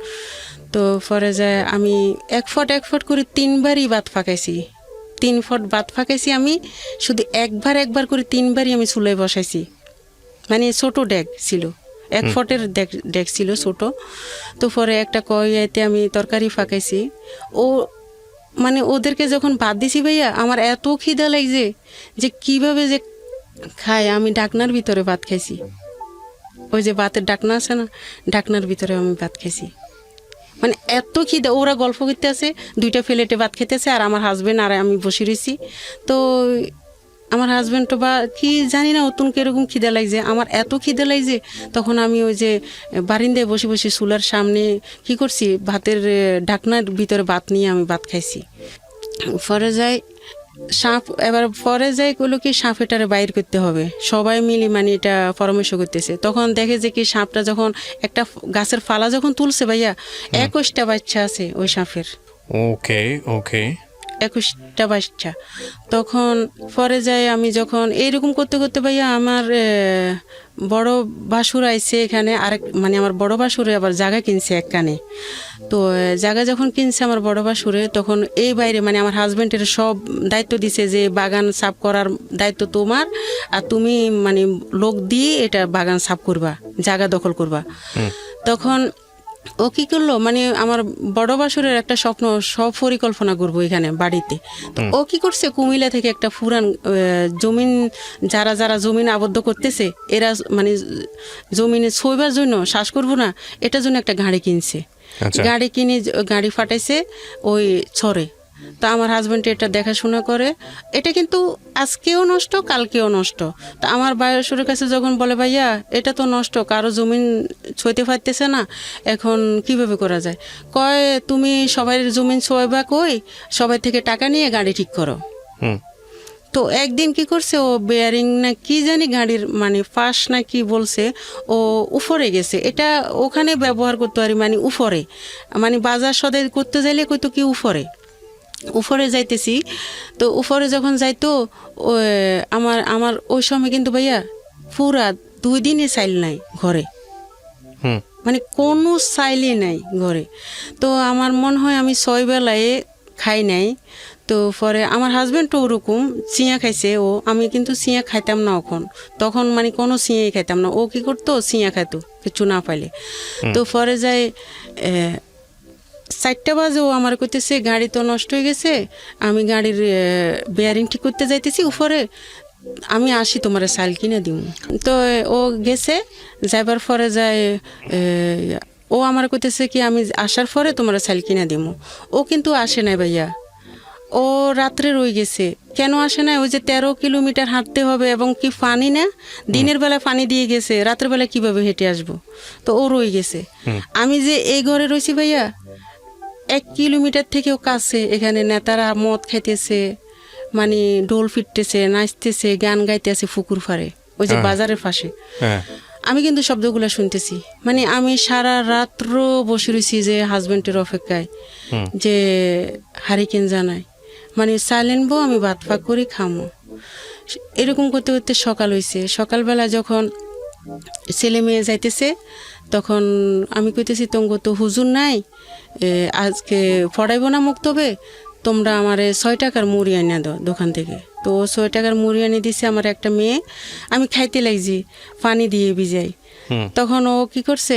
তো পরে যায় আমি 1 ফট করে 3 বারই ভাত ফাঁকাইছি। 3 ফট ভাত ফাঁকাইছি আমি, শুধু একবার করে 3 বারই আমি চুলায় বসাইছি। মানে ছোট ডেক ছিল, 1 ফটের ডেক ছিল ছোট। তো পরে একটা কড়াইতে আমি তরকারি ফাঁকাইছি। ও মানে ওদেরকে যখন ভাত দিছি ভাইয়া, আমার এত খিদা লাগছে যে কিভাবে যে খায়। আমি ঢাকনার ভিতরে ভাত খাইছি, ওই যে ভাতের ঢাকনা আছে না, ঢাকনার ভিতরে আমি ভাত খাইছি। মানে এত খিদা, ওরা গল্প করতে আছে, 2টা প্লেটে ভাত খেতেছে, আর আমার হাজবেন্ড আর আমি বসে রয়েছি। তো আমার হাজবেন্ড তো বা কি জানি না অতুন কিরকম খিদা লাগছে, আমার এত খিদা লাগছে। তখন আমি ওই যে বারিন্দায় বসে বসে চুলার সামনে কি করছি, ভাতের ঢাকনার ভিতরে ভাত নিয়ে আমি ভাত খাইছি। পরে যাই সাপ, এবার পরে যাই কইলো কি সাপেটারে বাইর করতে হবে, সবাই মিলে মানে এটা পরামর্শ করতেছে। তখন দেখে যে কি সাপটা যখন একটা গাছের ফালা যখন তুলছে ভাইয়া, 21টা বাচ্চা আছে ওই সাপের। ওকে ওকে, 21টা বাচ্চা। তখন পরে যাই আমি যখন এইরকম করতে করতে ভাইয়া, আমার বড় বাসুর আইছে এখানে, আরেক মানে আমার বড় বাসুরে আবার জায়গা কিনছে এক কানে। তো জায়গা যখন কিনছে আমার বড় বাসুরে, তখন এই বাইরে মানে আমার হাজবেন্ডের সব দায়িত্ব দিছে যে বাগান সাফ করার দায়িত্ব তোমার, আর তুমি মানে লোক দিয়ে এটা বাগান সাফ করবা, জায়গা দখল করবা। তখন ও কি করলো, মানে আমার বড় বাসুরের একটা স্বপ্ন, সব পরিকল্পনা করবো এখানে বাড়িতে। তো ও কি করছে, কুমিল্লা থেকে একটা পুরান জমিন, যারা যারা জমিন আবদ্ধ করতেছে, এরা মানে জমিনে ছইবার জন্য, শ্বাস করবো না এটার জন্য একটা গাড়ি কিনছে। গাড়ি কিনে গাড়ি ফাটাইছে ওই ছড়ে। তা আমার হাজব্যান্ড এটা দেখাশোনা করে। এটা কিন্তু আজকেও নষ্ট, কালকেও নষ্ট। তা আমার বায়সুরের কাছে যখন বলে ভাইয়া এটা তো নষ্ট, কারো জমিন ছুঁইতে পারতেছে না, এখন কিভাবে করা যায়? কয় তুমি সবাই জমিন ছুঁইবা, কই সবাই থেকে টাকা নিয়ে গাড়ি ঠিক করো। তো একদিন কি করছে, ও বেয়ারিং না কি জানি গাড়ির মানে ফাঁস না কি বলছে, ও উপরে গেছে। এটা ওখানে ব্যবহার করতে পারি, মানে উপরে, মানে বাজার সদাই করতে যাইলে কইতো কি উপরে যাইতেছি। তো উপরে যখন যাইতো আমার ওই সময় কিন্তু ভাইয়া পুরা 2 দিনে চাইল নাই ঘরে, মানে কোনো চাইলই নাই ঘরে। তো আমার মনে হয় আমি 6 বেলায় খাই নাই। তো পরে আমার হাজব্যান্ডও ওরকম চিঁয়া খাইছে। আমি কিন্তু চিঁয়া খাইতাম না তখন মানে কোনো চিঁয়াই খাইতাম না। ও কি করতো, চিঁয়া খাইতো কিছু না পাইলে। তো পরে যাই 4টা বাজে ও আমার কইতেছে গাড়ি তো নষ্ট হয়ে গেছে, আমি গাড়ির বেয়ারিং ঠিক করতে যাইতেছি উপরে, আমি আসি তোমার চাল কিনে দিব। তো ও গেছে, যাইবার পরে যায় ও আমার কইতেছে কি আমি আসার পরে তোমার চাল কিনা দিমু। ও কিন্তু আসে নাই ভাইয়া, ও রাত্রে রয়ে গেছে। কেন আসে না? ওই যে 13 কিলোমিটার হাঁটতে হবে এবং কি পানি না, দিনের বেলা পানি দিয়ে গেছে, রাতের বেলা কিভাবে হেঁটে আসবো? তো ও রয়ে গেছে। আমি যে এই ঘরে রয়েছি ভাইয়া, 1 কিলোমিটার থেকেও কাছে, এখানে নেতারা মদ খাইতেছে, মানে ডোল ফিরতেছে, নাচতেছে, গান গাইতেছে পুকুর পাড়ে, ওই যে বাজারের পাশে। হ্যাঁ আমি কিন্তু শব্দগুলো শুনতেছি, মানে আমি সারা রাত্র বসে রয়েছি যে হাজবেন্ডের অপেক্ষায় যে হারিকেন জানায়, মানে সাইলেন্ট বউ আমি ভাত ফাঁক করে খামো। এরকম করতে করতে সকাল হয়েছে। সকালবেলা যখন ছেলে মেয়ে যাইতেছে তখন আমি কইতেছি তঙ্গ তো হুজুর নাই, আজকে পড়াইব না মুক্তবে, তোমরা আমার 6 টাকার মুড়ি আনিয়ে দাও দোকান থেকে। তো 6 টাকার মুড়ি আনিয়ে দিছে আমার একটা মেয়ে। আমি খাইতে লাগছি, পানি দিয়ে ভিজাই। তখন ও কি করছে,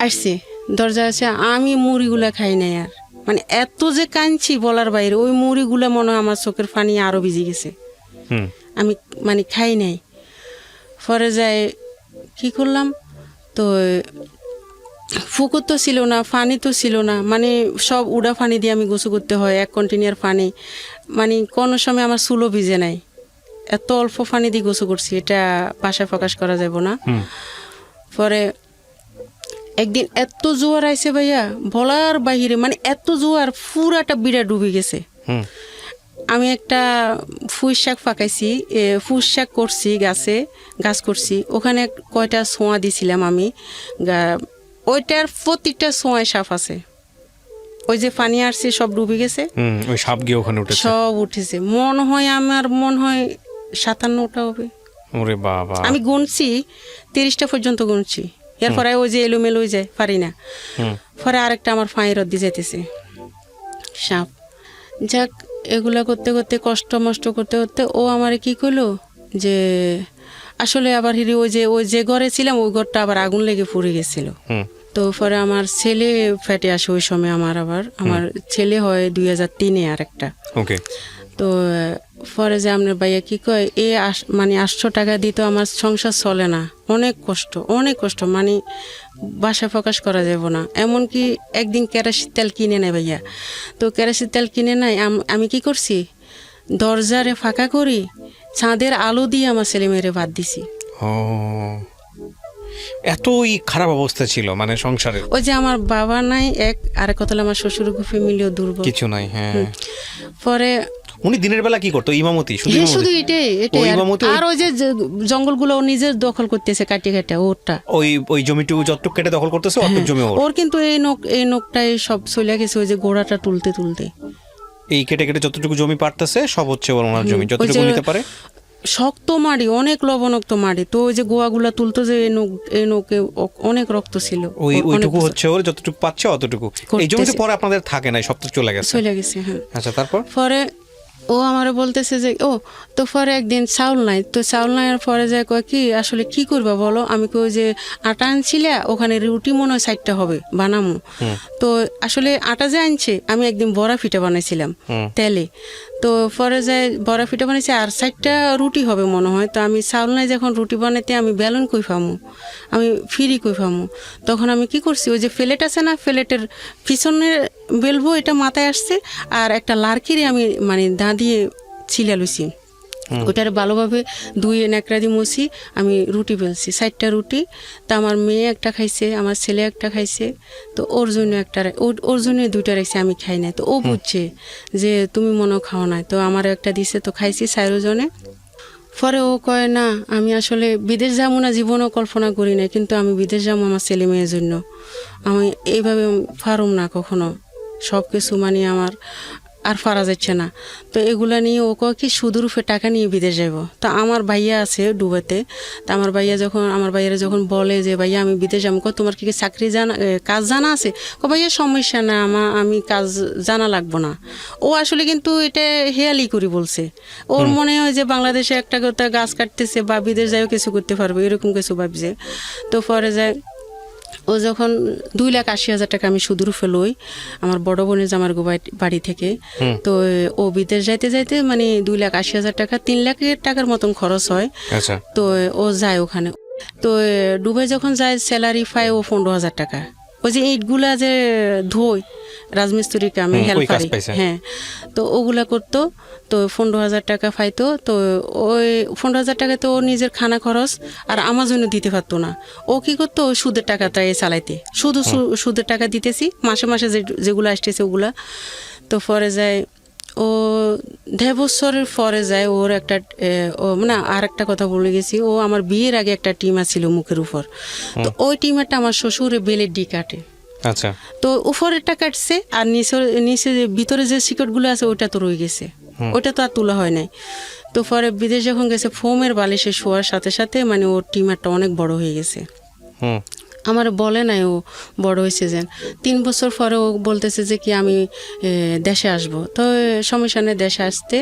আসছে দরজা আছে, আমি মুড়িগুলা খাই নাই আর, মানে এত যে কাঁদছি বলার বাইরে। ওই মুড়িগুলা মনে হয় আমার চোখের পানি আরো ভিজে গেছে, আমি মানে খাই নাই। পরে যায় কি করলাম, তো পুকুর তো ছিল না, পানি তো ছিল না, মানে সব উড়া পানি দিয়ে আমি গোসল করতে হয়, 1 কন্টেনার পানি, মানে কোনো সময় আমার চুলও ভিজে নাই, এত অল্প পানি দিয়ে গোসল করছি, এটা ভাষায় প্রকাশ করা যাব না। পরে একদিন এত জোয়ার আইছে ভাইয়া বলার বাহিরে, মানে এত জোয়ার পুরাটা বিড়া ডুবে গেছে। আমি একটা ফুল শাক পাকাইছি, ফুল শাক করছি গাছে, গাছ করছি, ওখানে কয়টা ছোঁয়া দিছিলাম আমি, ওইটার প্রতিটা ছোঁয়ায় সাপ আছে। ওই যে পানি আসছে সব ডুবে গেছে, ওই সাপ গিয়ে ওখানে উঠেছে, সব উঠেছে। মনে হয় আমার মনে হয় 57টা হবে। ওরে বাবা, আমি গুনছি 30টা পর্যন্ত গুনছি। এরপরে ওই যে এলোমেলো হয়ে যায়, পারি না। পরে আরেকটা আমার ফাঁয়ের রদ্দি যাইতেছে সাপ। যাক, এগুলা করতে করতে কষ্ট মষ্ট করতে করতে ও আমারে কি করলো যে আসলে আবার হিরি ওই যে ঘরে ছিলাম ওই ঘরটা আবার আগুন লেগে পুড়ে গেছিল। তো পরে আমার ছেলে ফেটে আসে ওই সময়, আমার ছেলে হয় 2003-এ আর একটা। ওকে। তো পরে যে আপনার ভাইয়া কি কয়, মানে 800 টাকা দিত আমার সংসার চলে না, অনেক কষ্ট, মানে ভাষা প্রকাশ করা যাব না। এমনকি একদিন কেরাসির তেল কিনে নেয় ভাইয়া, তো কেরাসির তেল কিনে নেয়, আমি কি করছি, দরজারে ফাঁকা করি, ছাদের আলো দিয়ে আমার ছেলে মেয়েরে বাদ দিছি। এতই খারাপ অবস্থা ছিল মানে সংসারের। ওই যে আমার বাবা নাই, আর কথা হলো আমার শ্বশুর ফ্যামিলিও দুর্বল, কিছু নাই। হ্যাঁ। পরে উনি দিনের বেলা কি করতো? ইমামতি? শুধু এটাই। আর ওই যে জঙ্গলগুলো ও নিজে দখল করতেছে, কাটে ওরটা, ওই জমিটুকু যতটুকু কেটে দখল করতেছে অতটুকু জমি ওর। কিন্তু এই নোকটাই সব চলে গেছে, ওই যে গোড়াটা তুলতে এই কেটে কেটে যতটুকু জমি পারতেছে সব হচ্ছে ওনার জমি, যতটুকু নিতে পারে। শক্ত মাটি, অনেক লবণাক্ত মাটি, তো ওই যে গোয়াগুলা তুলতো, যে এই নোকে অনেক রক্ত ছিল, ওইটুকু হচ্ছে ওর, যতটুকু পাচ্ছে অতটুকু। এই জমিতে পরে আপনাদের থাকে না, সব তো চলে গেছে। হ্যাঁ। আচ্ছা, তারপর পরে ও আমারে বলতেছে যে তো পরে একদিন চাউল নাই, তো চাউল নাই পরে যায় কয় কি আসলে কি করবা বলো। আমি কই যে আটা আনছিলে, ওখানে রুটি মনে হয় 60টা হবে বানামো। তো আসলে আটা যে আনছে, আমি একদিন বড়া পিঠা বানাইছিলাম তেলে, তো পরে যায় বড়া পিঠা বানাইছে আর 60টা রুটি হবে মনে হয়। তো আমি চাউল নাই যখন রুটি বানাইতে, আমি বেলুন কই পামু, আমি ফিরি কই পামু। তখন আমি কি করছি, ওই যে ফ্লেট আছে না, ফ্লেটের পিছনে বেলবো, এটা মাথায় আসছে, আর একটা লার্কিরে আমি মানে দা দিয়ে ছিলা লুছি, ওটার ভালোভাবে ধুয়ে ন্যাকড়া দিয়ে মুছি, আমি রুটি বেলছি 60টা রুটি। তা আমার মেয়ে একটা খাইছে, আমার ছেলে একটা খাইছে, তো ওর জন্য ওর জন্য 2টা রেখেছে, আমি খাই নাই। তো ও বুঝছে যে তুমি মনে খাও নাই, তো আমার একটা দিছে, তো খাইছি 4 জনে। পরে ও কয় না, আমি আসলে বিদেশ যাবো না, জীবনও কল্পনা করি না, কিন্তু আমি বিদেশ যাবো আমার ছেলে মেয়ের জন্য, আমি এইভাবে পারুম না কখনো, সব কিছু মানে আমার আর পারা যাচ্ছে না। তো এগুলা নিয়ে ও কয় কি সুদরূপে টাকা নিয়ে বিদেশ যাব। তো আমার ভাইয়া আছে ডুবাতে, তো আমার ভাইয়ারা যখন বলে যে ভাইয়া আমি বিদেশ যাবো, তোমার কি চাকরি কাজ জানা আছে? ভাইয়া সমস্যা না, আমি কাজ জানা লাগবো না। ও আসলে কিন্তু এটা হেয়ালি করে বলছে, ওর মনে হয় যে বাংলাদেশে একটা কথা গাছ কাটতেছে বা বিদেশ যাইও কিছু করতে পারবে, এরকম কিছু ভাবছে। তো পরে যায় ও যখন 2,80,000 টাকা আমি সুদরূপে লই আমার বড় বোনের জামার বাড়ি থেকে, তো ও বিদেশ যাইতে মানে 2,80,000 টাকা, 3 লাখ টাকার মতন খরচ হয়। তো ও যায় ওখানে, তো দুবাই যখন যায় স্যালারি পায় ও 15,000 টাকা। ওই যে ইটগুলা যে ধোই রাজমিস্ত্রি কামে ওই কাজ হেল্পারি, পাইছে। হ্যাঁ, তো ওগুলা করতো। তো 15,000 টাকা পাইতো। তো ওই 15,000 টাকা তো ও নিজের খানা খরচ আর আমার জন্য দিতে পারতো না। ও কি করতো, ওই সুদের টাকাটাই চালাইতে, শুধু সুদের টাকা দিতেছি মাসে মাসে যেগুলো আসতেছে ওগুলা। তো পরে যায় ও 1.5 বছরের পরে যায় ওর একটা ও মানে আর একটা কথা বলে গেছি, ও আমার বিয়ের আগে একটা টিমার ছিল মুখের উপর। তো ওই টিমারটা আমার শ্বশুরে বেলের ডি কাটে। আচ্ছা, তো উপরেরটা কাটছে আর নিচে যে ভিতরে যে সিকটগুলো আছে ওইটা তো রয়ে গেছে, ওইটা তো আর তোলা হয় নাই। তো পরে বিদেশ যখন গেছে ফোমের বালিশে শোয়ার সাথে সাথে মানে ওর টিমারটা অনেক বড় হয়ে গেছে। হুম, আমার বলে নাই ও বড় হয়েছে যেন। 3 বছর পরে ও বলতেছে যে কি আমি দেশে আসব। তো সমস্যা নেই দেশে আসতে,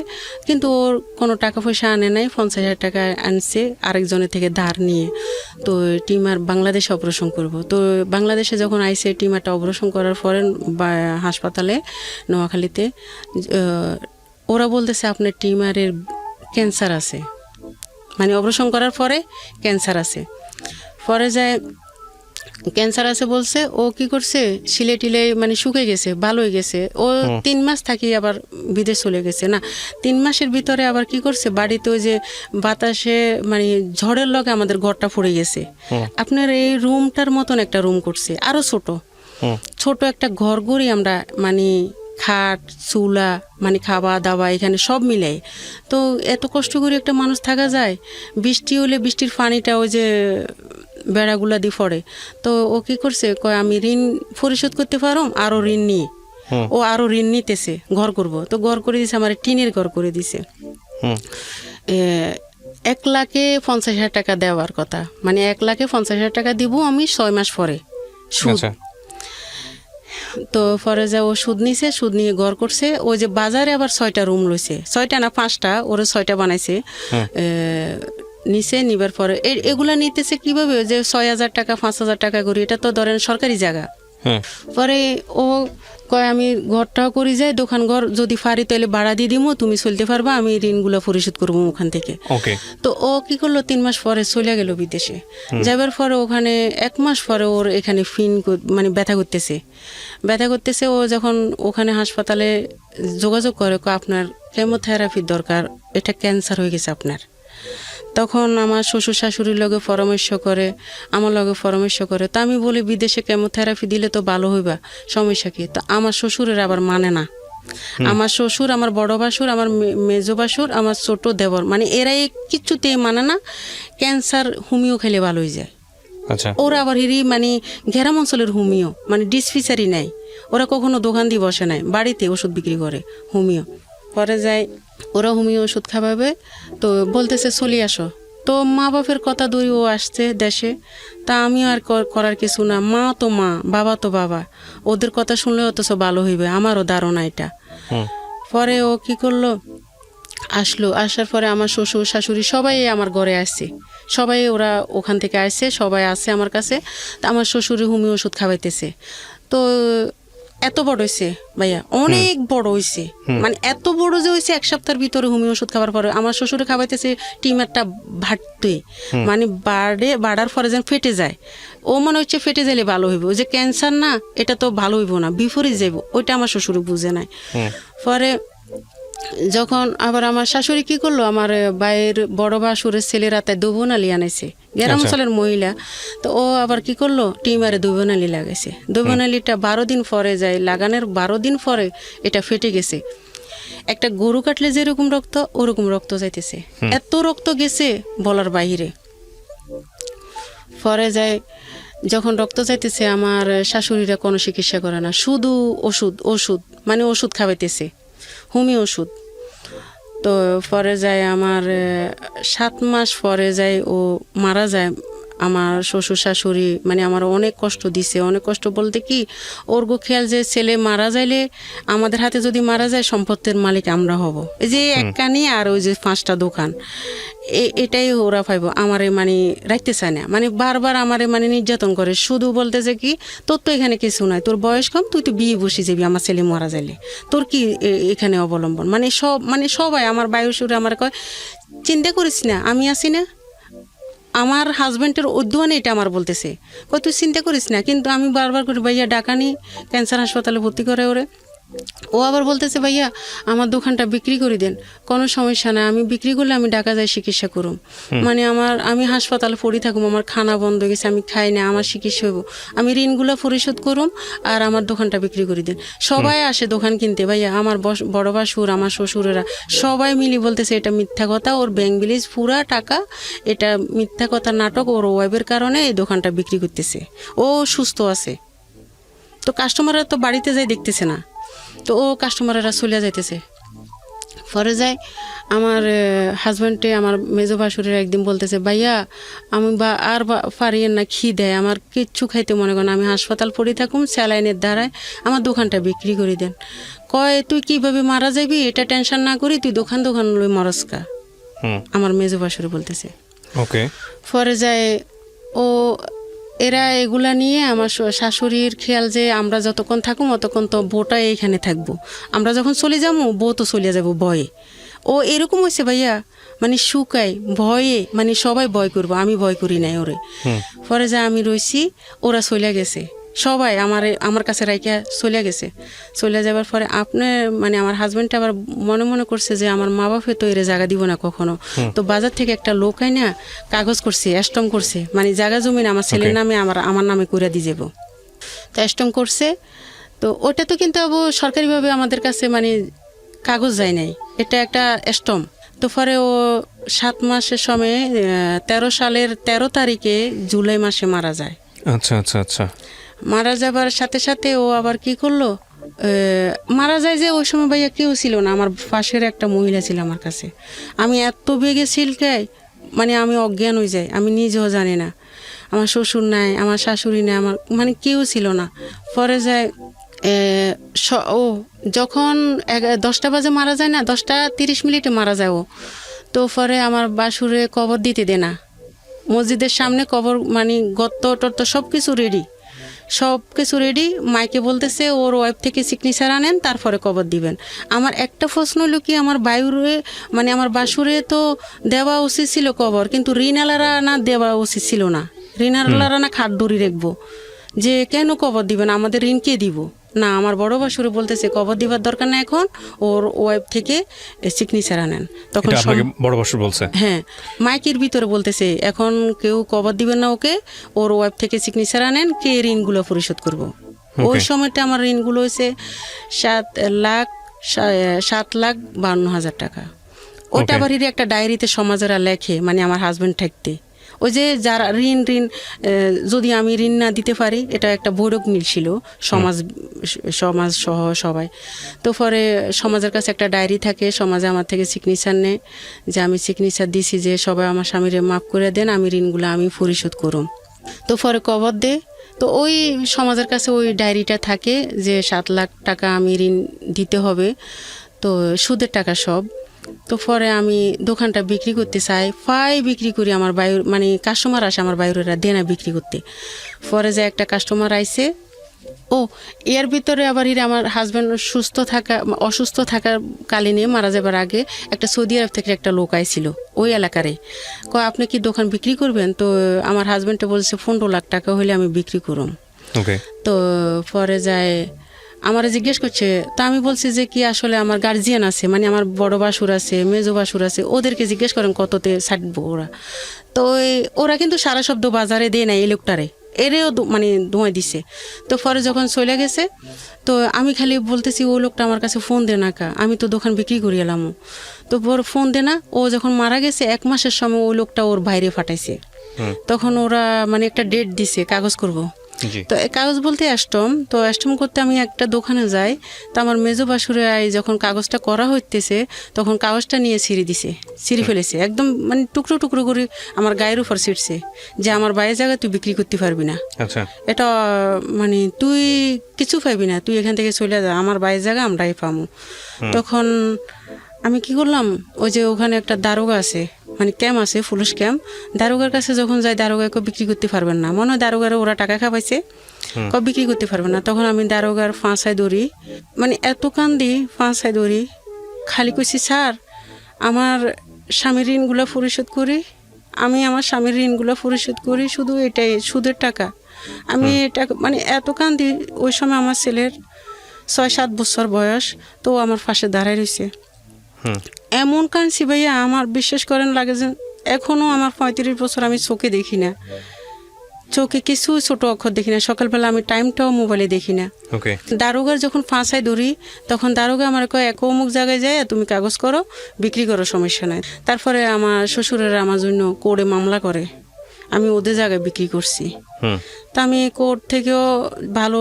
কিন্তু ওর কোনো টাকা পয়সা আনে নাই। 50,000 টাকা আনছে আরেকজনের থেকে ধার নিয়ে। তো টিমার বাংলাদেশে অপারেশন করব। তো বাংলাদেশে যখন আইসে টিমারটা অপারেশন করার পরে হাসপাতালে নোয়াখালীতে ওরা বলতেছে আপনার টিমারের ক্যান্সার আছে, মানে অপারেশন করার পরে ক্যান্সার আছে। পরে যায় ক্যান্সার আছে বলছে, ও কি করছে শিলে টিলে মানে শুকে গেছে, ভালো হয়ে গেছে। ও 3 মাস থাকি আবার বিদেশ চলে গেছে। না, 3 মাসের ভিতরে আবার কি করছে, বাড়িতে ওই যে বাতাসে মানে ঝড়ের লগে আমাদের ঘরটা পড়ে গেছে। আপনার এই রুমটার মতন একটা রুম করছে, আরো ছোট একটা ঘর করি আমরা, মানে খাট চুলা মানে খাওয়া দাওয়া এখানে সব মিলাই। তো এত কষ্ট করে একটা মানুষ থাকা যায়? বৃষ্টি হলে বৃষ্টির পানিটা ওই যে বেড়াগুলা দিয়ে পড়ে। তো ও কি করছে, কয় আমি ঋণ পরিশোধ করতে পারো, আরো ঋণ নিয়ে ও আরো ঋণ নিতেছে, ঘর করব। তো ঘর করে দিছে, আমার টিনের ঘর করে দিছে। 1,50,000 টাকা দেওয়ার কথা, মানে 1,50,000 টাকা দিব আমি 6 মাস পরে সুদ। তো পরে যা ও সুদ নিছে, সুদ নিয়ে ঘর করছে। ওই যে বাজারে আবার 6টা রুম লইছে, 6টা না 5টা, ওরা 6টা বানাইছে। নিচে নিবার পরে এগুলা নিতেছে কিভাবে, যে 6,000 টাকা 5,000 টাকা করি, এটা তো ধরেন সরকারি জায়গা। পরে ও কয় আমি ঘরটাও করি যাই, দোকান ঘর যদি পারি তাহলে ভাড়া দিয়ে দিমো, তুমি চলতে পারবা, আমি ঋণগুলো পরিশোধ করবো ওখান থেকে। তো ও কি করলো, 3 মাস পরে চলে গেল বিদেশে। যাবার পরে ওখানে 1 মাস পরে ওর এখানে মানে ব্যথা করতেছে। ও যখন ওখানে হাসপাতালে যোগাযোগ করে, আপনার কেমোথেরাপির দরকার, এটা ক্যান্সার হয়ে গেছে আপনার। তখন আমার শ্বশুর শাশুড়ির লগে পরামর্শ করে, আমার লগে পরামর্শ করে। তো আমি বলি বিদেশে কেমোথেরাপি দিলে তো ভালো হইবা, সমস্যা কি? তো আমার শ্বশুরের আবার মানে না। আমার শ্বশুর, আমার বড় বাসুর, আমার মেজো বাসুর, আমার ছোট দেবর, মানে এরাই কিচ্ছুতেই মানে না ক্যান্সার হোমিও খেলে ভালো হয়ে যায়। ওরা আবার মানে গ্রাম অঞ্চলের হোমিও, মানে ডিসপেন্সারি নাই, ওরা কখনো দোকান দিয়ে বসে নাই, বাড়িতে ওষুধ বিক্রি করে হোমিও। পরে যায় ওরা হোমিও ওষুধ খাওয়াবে। তো বলতেছে চলে আসো। তো মা বাপের কথা দই ও আসছে দেশে। তা আমিও আর করার কিছু না, মা তো মা, বাবা তো বাবা, ওদের কথা শুনলে অথচ ভালো হইবে, আমারও ধারণা এটা। পরে ও কি করলো, আসার পরে আমার শ্বশুর শাশুড়ি সবাই আমার ঘরে আসছে, সবাই ওরা ওখান থেকে আসছে, সবাই আছে আমার কাছে। তা আমার শ্বশুরে হোমিও ওষুধ খাওয়াইতেছে। তো এত বড় হয়েছে ভাইয়া, অনেক বড় হয়েছে, মানে এত বড় যে হয়েছে 1 সপ্তাহের ভিতরে হোমিও ওষুধ খাবার পরে আমার শ্বশুরে খাওয়াইতেছে টিমারটা ভাটতে, মানে বাড়ার পরে যেন ফেটে যায়। ও মনে হচ্ছে ফেটে গেলে ভালো হইব, ওই যে ক্যান্সার না, এটা তো ভালো হইব না, বিফরে যাইব, ওইটা আমার শ্বশুরে বুঝে নাই। পরে যখন আবার আমার শাশুড়ি কি করলো, আমার ভাইয়ের বড় বাসুরের ছেলেরা তাই দুবনালি আনাইছে, গ্রাম অঞ্চলের মহিলা। তো ও আবার কি করলো, টিমারে দুবনালি লাগাইছে। দুবনালিটা 12 দিন পরে যায়, লাগানোর 12 দিন পরে এটা ফেটে গেছে। একটা গরু কাটলে যেরকম রক্ত, ওরকম রক্ত যাইতেছে, এত রক্ত গেছে বলার বাইরে। পরে যায় যখন রক্ত যাইতেছে, আমার শাশুড়িরা কোনো চিকিৎসা করে না, শুধু ওষুধ মানে ওষুধ খাওয়াইতেছে, হোমিও ওষুধ। তো পরে যায় আমার 7 মাস পরে যায় ও মারা যায়। আমার শ্বশুর শাশুড়ি মানে আমার অনেক কষ্ট দিছে, অনেক কষ্ট বলতে কি, ওর গো খেয়াল যে ছেলে মারা যাইলে আমাদের হাতে যদি মারা যায় সম্পত্তির মালিক আমরা হব, এই যে এক কানি আর ওই যে 5টা দোকান, এটাই ওরা পাইব। আমারে মানে রাখতে চায় না, মানে বারবার আমারে মানে নির্যাতন করে, শুধু বলতেছে কি, তোর তো এখানে কিছু নাই, তোর বয়স কম, তুই তো বিয়ে বসে যাবি আমার ছেলে মারা যাইলে, তোর কি এখানে অবলম্বন, মানে সবাই আমার বায়ুসুরে আমার কয় চিন্তা করিস না, আমি আছি না, আমার হাজব্যান্ডের উদ্যোগে এটা আমার বলতেছে, কই তুই চিন্তা করিস না, কিন্তু আমি বারবার করে ভাইয়া ডাকানি ক্যান্সার হাসপাতালে ভর্তি করে ওরে। ও আবার বলতেছে ভাইয়া আমার দোকানটা বিক্রি করে দেন, কোনো সমস্যা না, আমি বিক্রি করলে আমি ঢাকা যাই চিকিৎসা করুম, মানে আমি হাসপাতালে পড়ে থাকুম, আমার খানা বন্ধ হয়ে গেছে, আমি খাই না, আমার চিকিৎসা হইব, আমি ঋণগুলো পরিশোধ করুম আর আমার দোকানটা বিক্রি করে দেন। সবাই আসে দোকান কিনতে ভাইয়া, আমার বড় বাসুর, আমার শ্বশুরেরা সবাই মিলি বলতেছে এটা মিথ্যা কথা, ওর ব্যাংক ব্যালেন্স পুরা টাকা, এটা মিথ্যা কথা নাটক, ওর ওয়াইফের কারণে এই দোকানটা বিক্রি করতেছে, ও সুস্থ আছে। তো কাস্টমাররা তো বাড়িতে যাই দেখতেছে না, তো ও কাস্টমাররা চলে যাইতেছে। পরে যায় আমার হাজব্যান্ডে, আমার মেজো ভাসুরের একদিন বলতেছে ভাইয়া আমি আর পারি না, দেয় আমার কিচ্ছু খাইতে মনে করেন, আমি হাসপাতাল পড়ে থাকুম, স্যালাইনের দ্বারায় আমার দোকানটা বিক্রি করে দেন। কয় তুই কিভাবে মারা যাবি এটা টেনশন না করি, তুই দোকান লই মরস্কা, আমার মেজো ভাসুরে বলতেছে। ওকে। পরে যায় ও এরা এগুলা নিয়ে আমার শাশুড়ির খেয়াল যে আমরা যতক্ষণ থাকুম অতক্ষণ তো বউটা এইখানে থাকবো, আমরা যখন চলে যাবো বউ তো চলে যাবো ভয়ে। ও এরকম হয়েছে ভাইয়া, মানে শুকাই ভয়ে, মানে সবাই ভয় করবো, আমি ভয় করি নাই ওরে। পরে যা আমি রইছি, ওরা চলে গেছে, সবাই আমার কাছে রাইকা চলে গেছে। চলে যাবার পরে আপনার মানে আমার হাজব্যান্ডটা আবার মনে মনে করছে যে আমার মা বাপে তো এর জায়গা দিব না কখনো, তো বাজার থেকে একটা লোক আই না কাগজ করছে, স্ট্যাম্প করছে, মানে জায়গা জমিন আমার ছেলের নামে আমার নামে করে দিয়ে যাবো, তো স্ট্যাম্প করছে। তো ওটা তো কিন্তু সরকারিভাবে আমাদের কাছে মানে কাগজ যায় নাই, এটা একটা স্ট্যাম্প। তো পরে ও 7 মাসের সময় 13 সালের 13 তারিখে জুলাই মাসে মারা যায়। আচ্ছা আচ্ছা আচ্ছা। মারা যাবার সাথে সাথে ও আবার কি করলো, মারা যায় যে ওই সময় ভাইয়া কেউ ছিল না, আমার পাশের একটা মহিলা ছিল আমার কাছে। আমি এত বেগে সিলকাই, মানে আমি অজ্ঞান হয়ে যাই, আমি নিজেও জানি না, আমার শ্বশুর নাই, আমার শাশুড়ি নাই, আমার মানে কেউ ছিল না। পরে যায় ও যখন 10টা বাজে মারা যায় না, 10:30 মারা যায় ও। তো পরে আমার বাসুরে কবর দিতে দে না, মসজিদের সামনে কবর, মানে গত্ত টত্ত সব কিছু রেডি, মাইকে বলতেছে ওর ওয়াইফ থেকে সিগনেচার আনেন তারপরে কবর দিবেন। আমার একটা প্রশ্ন হলো কি, আমার বায়ুরে মানে আমার বাসুরে তো দেওয়া উচিত ছিল কবর, কিন্তু ঋণালারা না দেওয়া উচিত ছিল না, ঋণালারা না খাট দড়ি রাখবো, যে কেন কবর দিবেন, আমাদের ঋণ কে দিব না। আমার বড় বাসুরে বলতেছে কবর দিবার দরকার না, এখন ওর ওয়াইফ থেকে সিগনেচার আনেন। তখন বড় বাসুর বলছে, হ্যাঁ মাইকের ভিতরে বলতেছে এখন কেউ কবর দিবেন না ওকে, ওর ওয়াইফ থেকে সিগনেচার আনেন, কে ঋণগুলো পরিশোধ করব। ওই সময়টা আমার ঋণগুলো হয়েছে 7,52,000 টাকা। ওটা আবার একটা ডায়েরিতে সমাজেরা লেখে, মানে আমার হাজব্যান্ড থাকতে, ওই যে যারা ঋণ যদি আমি ঋণ না দিতে পারি, এটা একটা বৈরক মিল ছিল সমাজ সহ সবাই। তো পরে সমাজের কাছে একটা ডায়েরি থাকে, সমাজে আমার থেকে সিগনেচার নেয় যে আমি সিগনেচার দিছি যে সবাই আমার স্বামীরে মাফ করে দেন, আমি ঋণগুলো আমি পরিশোধ করুম। তো পরে কবর দে, তো ওই সমাজের কাছে ওই ডায়েরিটা থাকে যে 7 লাখ টাকা আমি ঋণ দিতে হবে, তো সুদের টাকা সব। তো পরে আমি দোকানটা বিক্রি করতে চাই, বিক্রি করি, আমার বায়ুর মানে কাস্টমার আসে, আমার বায়ুরেরা দেনা বিক্রি করতে। পরে যে একটা কাস্টমার আইছে, এর ভিতরে আবার আমার হাজব্যান্ড অসুস্থ থাকার কালীনে মারা যাবার আগে একটা সৌদি আরব থেকে একটা লোক আইছিল ওই এলাকারে, আপনি কি দোকান বিক্রি করবেন? তো আমার হাজব্যান্ডে বলছে 15 লাখ টাকা হলে আমি বিক্রি করুম। তো পরে যায় আমার জিজ্ঞেস করছে, তা আমি বলছি যে কি আসলে আমার গার্জিয়ান আছে, মানে আমার বড় বাসুর আছে, মেজো বাসুর আছে, ওদেরকে জিজ্ঞেস করেন কততে ছাড়বো ওরা। তো ওরা কিন্তু সারা শব্দ বাজারে দেয় না, এই লোকটারে এরেও মানে ধোঁয়া দিছে। তো পরে যখন চলে গেছে, তো আমি খালি বলতেছি ও লোকটা আমার কাছে ফোন দে না, আমি তো দোকান বিক্রি করি এলাম। তো পরে ফোন দে না, ও যখন মারা গেছে 1 মাসের সময় ওই লোকটা ওর বাইরে ফাটাইছে। তখন ওরা মানে একটা ডেট দিছে কাগজ করব। তো কাগজ বলতে অ্যাস্টম করতে আমি একটা দোকানে যাই, তো আমার মেজো বাসুরে যখন কাগজটা করা হইতেছে তখন কাগজটা নিয়ে ছিঁড়ে ফেলেছে, একদম মানে টুকরো টুকরো করে আমার গায়ের উপর ছিঁড়ছে, যে আমার বাইরের জায়গায় তুই বিক্রি করতে পারবি না, এটা মানে তুই কিছু পাইবি না, তুই এখান থেকে চলে যা, আমার বাইরের জায়গা আমরাই পাবো। তখন আমি কি করলাম, ওই যে ওখানে একটা দারোগা আছে, মানে ক্যাম্প আছে, পুলিশ ক্যাম্প, দারোগার কাছে যখন যাই দারোগাকে বিক্রি করতে পারবেন না, মনে হয় দারোগারে ওরা টাকা খাওয়াইছে, বিক্রি করতে পারবেন না। তখন আমি দারোগার ফাঁসায় দৌড়ি, মানে এত কান্দি ফাঁসায় দৌড়ি, খালি কইছি স্যার আমার স্বামীর ঋণগুলো পরিশোধ করি, আমি আমার স্বামীর ঋণগুলো পরিশোধ করি, শুধু এটাই সুদের টাকা। আমি এটা মানে এত কান্দি, ওই সময় আমার ছেলের 6-7 বছর বয়স, তো ও আমার পাশে দাঁড়ায় রয়েছে। এমন কাঁদছি ভাইয়া, আমার বিশ্বাস করেন লাগে যে এখনও আমার 35 বছর আমি চোখে দেখি না, চোখে কিছু ছোট অক্ষর দেখি না, সকালবেলা আমি টাইমটাও মোবাইলে দেখি না। ওকে। দারোগার যখন ফাঁসায় ধরি তখন দারোগা আমার কয় এক অমুক জায়গায় যায় তুমি কাগজ করো, বিক্রি করো, সমস্যা নাই। তারপরে আমার শ্বশুরেরা আমার জন্য কোর্টে মামলা করে, আমি ওদের জায়গায় বিক্রি করছি। তা আমি কোর্ট থেকেও ভালো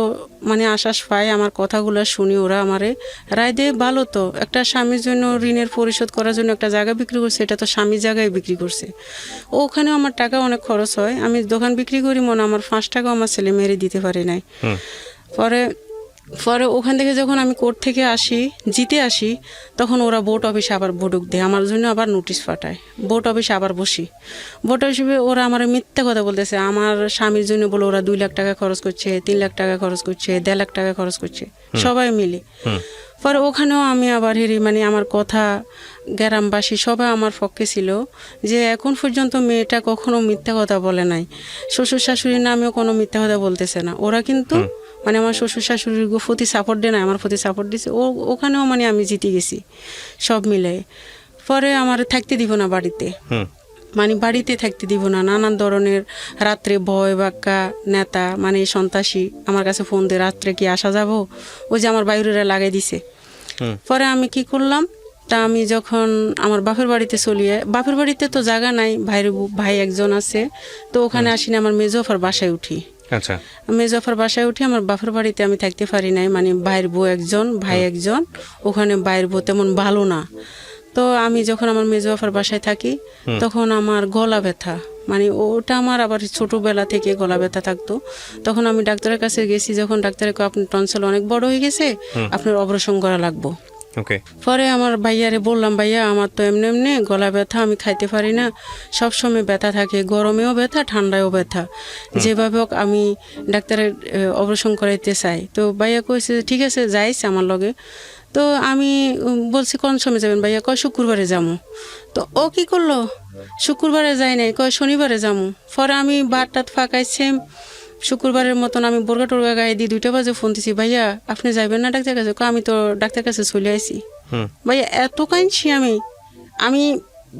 মানে আশ্বাস পাই, আমার কথাগুলো শুনি, ওরা আমারে রায় দিয়ে ভালো। তো একটা স্বামীর জন্য ঋণের পরিশোধ করার জন্য একটা জায়গা বিক্রি করছে, এটা তো স্বামীর জায়গায় বিক্রি করছে। ওখানেও আমার টাকা অনেক খরচ হয়, আমি দোকান বিক্রি করি মনে আমার 5 টাকাও আমার ছেলে মেয়েরে দিতে পারি নাই। পরে ওখান থেকে যখন আমি কোর্ট থেকে আসি, জিতে আসি, তখন ওরা বোর্ড অফিসে আবার বডুক দেয়, আমার জন্য আবার নোটিশ পাঠায়। বোর্ড অফিসে আবার বসি, বোর্ড অফিসে ওরা আমার মিথ্যা কথা বলতেছে, আমার স্বামীর জন্য বলে ওরা 2 লাখ টাকা খরচ করছে, 3 লাখ টাকা খরচ করছে, 1.5 লাখ টাকা খরচ করছে, সবাই মিলে। পরে ওখানেও আমি আবার মানে আমার কথা গ্রামবাসী সবাই আমার পক্ষে ছিল, যে এখন পর্যন্ত মেয়েটা কখনো মিথ্যা কথা বলে নাই, শ্বশুর শাশুড়ির নামেও কোনো মিথ্যা কথা বলতেছে না। ওরা কিন্তু মানে আমার শ্বশুর শাশুড়ির প্রতি সাপোর্ট দেয় না, আমার প্রতি সাপোর্ট দিছে। ওখানেও মানে আমি জিতে গেছি সব মিলে। পরে আমার থাকতে দিব না বাড়িতে, মানে বাড়িতে থাকতে দিব না, নানান ধরনের রাত্রে ভয় বাক্কা নেতা মানে সন্ত্রাসী আমার কাছে ফোন দিয়ে রাত্রে কি আসা যাব, ওই যে আমার বাইরেরা লাগাই দিছে। পরে আমি কি করলাম, তা আমি যখন আমার বাপের বাড়িতে চলিয়ে, বাপের বাড়িতে তো জায়গা নাই, ভাই একজন আছে, তো ওখানে আসিনি, আমার মেজোফার বাসায় উঠি। আচ্ছা। মেজফার বাসায় উঠি, আমার বাপের বাড়িতে আমি থাকতে পারি নাই, মানে ভাইয়ের বউ একজন, ভাই একজন, ওখানে ভাইয়ের বউ তেমন ভালো না। তো আমি যখন আমার মেজফার বাসায় থাকি তখন আমার গলা ব্যথা, মানে ওটা আমার আবার ছোটবেলা থেকে গলা ব্যথা থাকতো। তখন আমি ডাক্তারের কাছে গেছি, যখন ডাক্তারের কয় আপনার টনসিল অনেক বড় হয়ে গেছে, আপনার অপারেশন করা লাগবো। পরে আমার ভাইয়ারে বললাম, ভাইয়া আমার তো এমনি এমনি গলা ব্যথা, আমি খাইতে পারি না, সবসময় ব্যথা থাকে, গরমেও ব্যথা ঠান্ডায়ও ব্যথা, যেভাবে হোক আমি ডাক্তারের অপারেশন করাইতে চাই। তো ভাইয়া কইছে ঠিক আছে যাইস আমার লগে। তো আমি বলছি কোন সময় যাবেন ভাইয়া, কয় শুক্রবারে যাবো। তো ও কি করলো, শুক্রবারে যাই নাই, কয় শনিবারে যাবো। পরে আমি বারটাত ফাঁকাইছি, শুক্রবারের মতন আমি বোরগা টোরগা গায়ে দিয়ে 2টা বাজে ফোন দিছি, ভাইয়া আপনি যাইবেন না ডাক্তার কাছে? আমি তো ডাক্তার কাছে চলে আইছি। ভাইয়া এত কাঁদছি আমি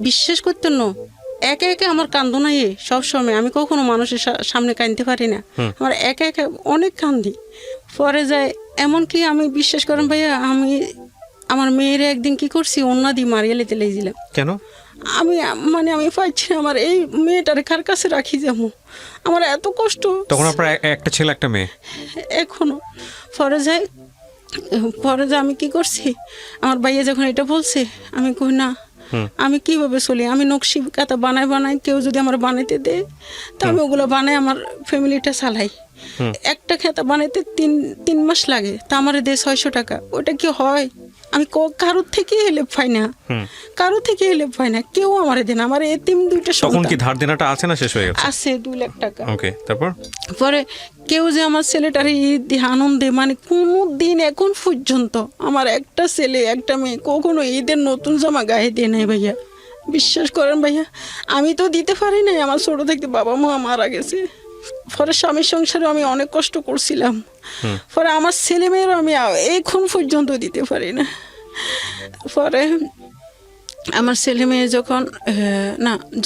বিশ্বাস করতেন না, একে একে আমার কান্দো নাই সবসময়, আমি কখনো মানুষের সামনে কাঁদতে পারি না, আমার একে একে অনেক কান্দি। পরে যায় এমনকি আমি বিশ্বাস করেন ভাইয়া, আমি আমার মেয়ের একদিন কি করছি, অন্যা দিয়ে মারিয়ে লেতে লেগেছিলাম। কেন? আমি পাইছি না, আমার এই মেয়েটারে কার কাছে রাখি যাবো, আমার এত কষ্ট। তখন আপনার একটা ছেলে একটা মেয়ে এখনো। পরে যায় আমি কি করছি, আমার ভাইয়া যখন এটা বলছে, আমি কই না, আমি কিভাবে চলি, আমি নকশি কাতা বানাই কেউ যদি আমার বানাইতে দেয় তো আমি ওগুলো বানাই আমার ফ্যামিলিটা চালাই। একটা খেতা বানাইতে 3 মাস লাগে, তা আমার দেয় 600 টাকা। ওটা কি হয়? আমি কারোর থেকে হেল্প পাই না, কেউ আমার দেন, আমার এতিম 2টা সন্তান। তখন কি ধার দেনাটা আছে না শেষ হয়ে গেছে? আছে 2 লাখ টাকা। ওকে, তারপর পরে কেউ যে আমার ছেলেটারে ঈদ আনন্দে, মানে কোনো দিন এখন পর্যন্ত আমার একটা ছেলে একটা মেয়ে কখনো ঈদের নতুন জামা গায়ে দিয়ে নেই ভাইয়া, বিশ্বাস করেন ভাইয়া। আমি তো দিতে পারি নাই, আমার ছোট থাকতে বাবা মা মারা গেছে। পরে স্বামীর সংসারে আমি অনেক কষ্ট করছিলাম, পরে আমার ছেলে মেয়েরও আমি এখন পর্যন্ত দিতে পারি না। পরে আমার ছেলে মেয়ে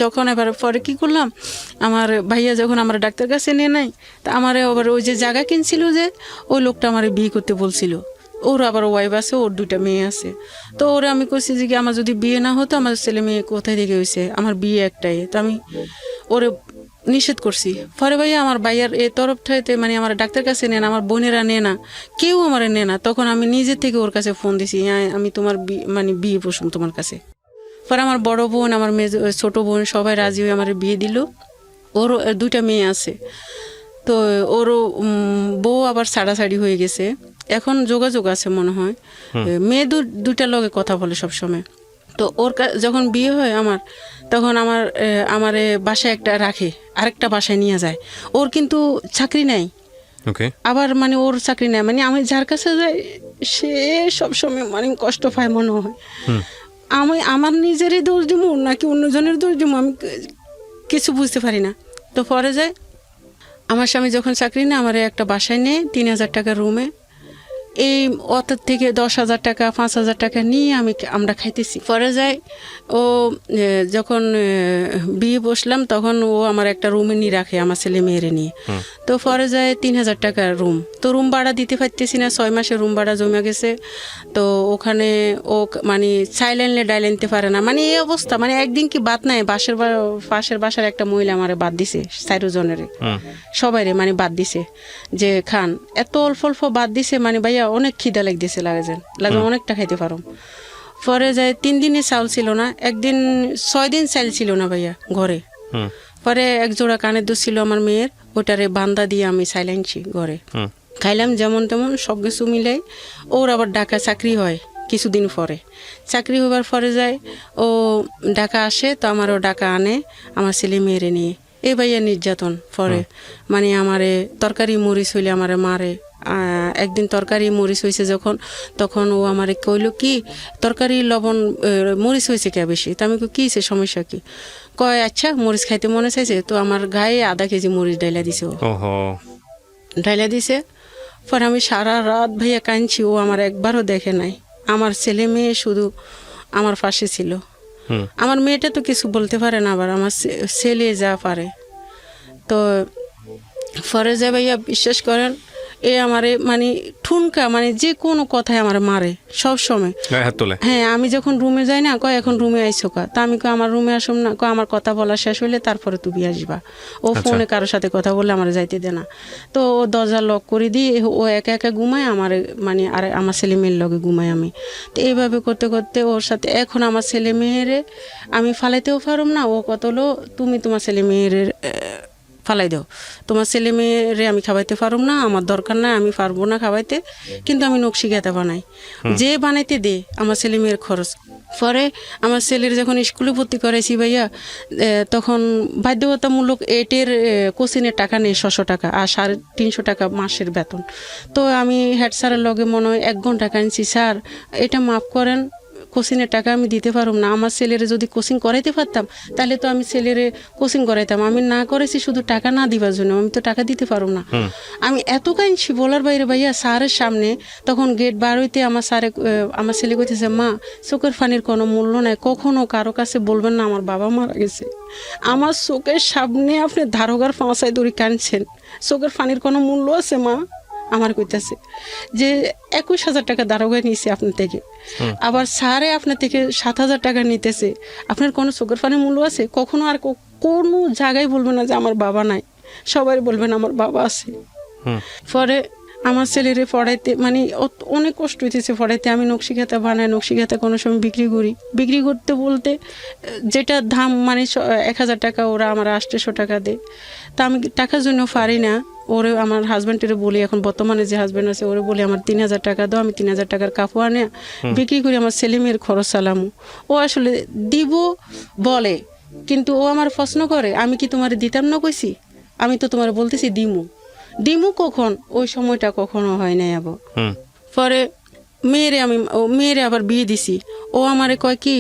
যখন এবার পরে কি করলাম, আমার ভাইয়া যখন আমার ডাক্তার কাছে নিয়ে নাই, তা আমার আবার ওই যে জায়গা কিনছিল যে ওই লোকটা আমার বিয়ে করতে বলছিল, ওর আবার ওয়াইফ আছে, ওর 2টা মেয়ে আছে। তো ওরা আমি কইছি যে কি আমার যদি বিয়ে না হতো, আমার ছেলে মেয়ে কোথায় থেকে হয়েছে, আমার বিয়ে একটাই, তো আমি ওরে নিষেধ করছি। পরে ভাইয়া আমার ভাইয়ার এই তরফ থেকে মানে আমার ডাক্তার কাছে নেন, আমার বোনেরা নেয় না, কেউ আমার নেয় না। তখন আমি নিজে থেকে ওর কাছে ফোন দিছি, আমি তোমার বিয়ে বসুন তোমার কাছে। পরে আমার বড় বোন, আমার ছোট বোন সবাই রাজি হয়ে আমার বিয়ে দিল। ওরও 2টা মেয়ে আছে, তো ওরও বউ আবার ছাড়াছাড়ি হয়ে গেছে, এখন যোগাযোগ আছে মনে হয়। মেয়ে 2টার লগে কথা বলে সবসময়। তো ওর যখন বিয়ে হয় আমার, তখন আমার বাসায় একটা রাখে, আরেকটা বাসায় নিয়ে যায়। ওর কিন্তু চাকরি নাই, আবার মানে ওর চাকরি নাই, মানে আমি যার কাছে যাই সে সবসময় মানে কষ্ট পায় মনে হয়। আমি আমার নিজেরই দোষ দিব নাকি অন্যজনের দোষ দিব আমি কিছু বুঝতে পারি না। তো পরে যায় আমার স্বামী যখন চাকরি নেয় আমার একটা বাসায় নিয়ে 3,000 টাকার রুমে এই অত থেকে 10,000 টাকা 5,000 টাকা নিয়ে আমরা খাইতেছি। পরে যাই ও যখন বিয়ে বসলাম তখন ও আমার একটা রুমে নিয়ে রাখে আমার ছেলে মেয়েরে নিয়ে। তো পরে যায় 3,000 টাকার রুম, তো রুম ভাড়া দিতে পারতেছি না, 6 মাসের রুম ভাড়া জমে গেছে। তো ওখানে ও মানে চাইলেনলে ডাইলেনতে পারে না, মানে এই অবস্থা। মানে একদিন কি বাদ নাই, পাশের বাসার একটা মহিলা আমারে বাদ দিছে 4 জনের সবাই রে মানে বাদ দিছে যে খান, এত অল্প অল্প বাদ দিছে। মানে ভাইয়া অনেক খিদা লাগতেছে, লাগে অনেকটা খাইতে পারো। পরে যায় 3 দিনে চাউল ছিল না, একদিন 6 দিন চাল ছিল না ভাইয়া ঘরে। পরে এক জোড়া কানের দুধ ছিল আমার মেয়ের, ওটারে বান্দা দিয়ে আমি চাইলাইছি ঘরে, খাইলাম যেমন তেমন সব কিছু মিলাই। ওর আবার ঢাকা চাকরি হয় কিছুদিন পরে, চাকরি হবার পরে যায় ও ঢাকা আসে, তো আমারও ঢাকা আনে আমার ছেলে মেয়েরে নিয়ে। এই ভাইয়া নির্যাতন পরে, মানে আমারে তরকারি মরিচ হইলে আমারে মারে। একদিন তরকারি মরিচ হয়েছে যখন, তখন ও আমারে কইল কি তরকারি লবণ মরিচ হয়েছে কে বেশি। তো আমি কি হয়েছে, সমস্যা কি? কয় আচ্ছা মরিচ খাইতে মনে চাইছে, তো আমার গায়ে আধা কেজি মরিচ ডাইলা দিছে। ও ডাইলা দিছে। পরে আমি সারা রাত ভাইয়া কাঁদছি, ও আমার একবারও দেখে নাই। আমার ছেলে মেয়ে শুধু আমার পাশে ছিল। আমার মেয়েটা তো কিছু বলতে পারে না, আবার আমার ছেলে যা পারে। তো পরে যে ভাইয়া বিশ্বাস করেন এ আমারে মানে ঠুনকা, মানে যে কোনো কথায় আমার মারে সব সময়। হ্যাঁ, আমি যখন রুমে যাই না, কয় এখন রুমে আইসো কা, তা আমি আমার রুমে আসুম না, কয় আমার কথা বলা শেষ হইলে তারপরে তুমি আসবা। ও ফোনে কারোর সাথে কথা বললে আমার যাইতে দে না। তো ও দরজা লক করে দিই, ও একা একা ঘুমায়, আমার মানে আর আমার ছেলে মেয়ের লগে ঘুমাই আমি। তো এইভাবে করতে করতে ওর সাথে এখন আমার ছেলে মেয়েরে আমি ফালাইতেও পারুম না। ও কত হলো তুমি তোমার ছেলে মেয়ের ফালাই দাও, তোমার ছেলে মেয়েরে আমি খাওয়াইতে পারুম না, আমার দরকার নাই, আমি পারবো না খাওয়াইতে, কিন্তু আমি নকশি গাঁথা বানাই, যে বানাইতে দে আমার ছেলে মেয়ের খরচ। পরে আমার ছেলের যখন স্কুলে ভর্তি করাইছি ভাইয়া, তখন বাধ্যতামূলক 8-এর কোচিংয়ের টাকা নেই 600 টাকা, আর 350 টাকা মাসের বেতন। তো আমি হেড স্যারের লগে মনে হয় 1 ঘন্টা কাঁদছি, স্যার এটা মাফ করেন, কোচিংয়ের টাকা আমি দিতে পারুম না। আমার ছেলেরে যদি কোচিং করাইতে পারতাম তাহলে তো আমি ছেলেরে কোচিং করাইতাম। আমি না করেছি শুধু টাকা না দিবার জন্য, আমি তো টাকা দিতে পারুম না। আমি এত কাঁদছি বলার বাইরে ভাইয়া। স্যারের সামনে তখন গেট বার হইতে আমার স্যারে আমার ছেলে কইতেছে, মা চোখের পানির কোনো মূল্য নাই, কখনো কারো কাছে বলবেন না আমার বাবা মারা গেছে। আমার চোখের সামনে আপনি ধারোগার ফাঁসায় দড়ি কাঁদছেন, চোখের পানির কোনো মূল্য আছে মা? আমার কইতেছে যে 21,000 টাকা দারোগায় নিয়েছে আপনার থেকে, আবার স্যারে আপনার থেকে 7,000 টাকা নিতেছে, আপনার কোনো চোখের পানির মূল্য আছে? কখনো আর কোনো জায়গায় বলবেন না যে আমার বাবা নাই, সবাই বলবেন আমার বাবা আছে। পরে আমার ছেলেরে পড়াইতে মানে অনেক কষ্ট হইতেছে পড়াইতে। আমি নকশি খাতা বানাই, নকশি খাতা কোনো সময় বিক্রি করি। বিক্রি করতে বলতে যেটা দাম মানে 1,000 টাকা, ওরা আমার 800 টাকা দেয়। তা আমি টাকার জন্য পারি না। ওরে আমার হাজব্যান্ডের বলি, এখন বর্তমানে যে হাজব্যান্ড আছে ওরে বলি আমার 3,000 টাকা দাও, আমি 3,000 টাকার কাপড় আনে বিক্রি করি, আমার ছেলে মেয়ের খরচ চালামু। ও আসলে দিব বলে, কিন্তু ও আমার প্রশ্ন করে আমি কি তোমার দিতাম না কইছি? আমি তো তোমার বলতেছি দিমু কখন, ওই সময়টা কখনো হয় নাই। আবার পরে মেয়েরে আবার বিয়ে দিছি। ও আমারে কয় কি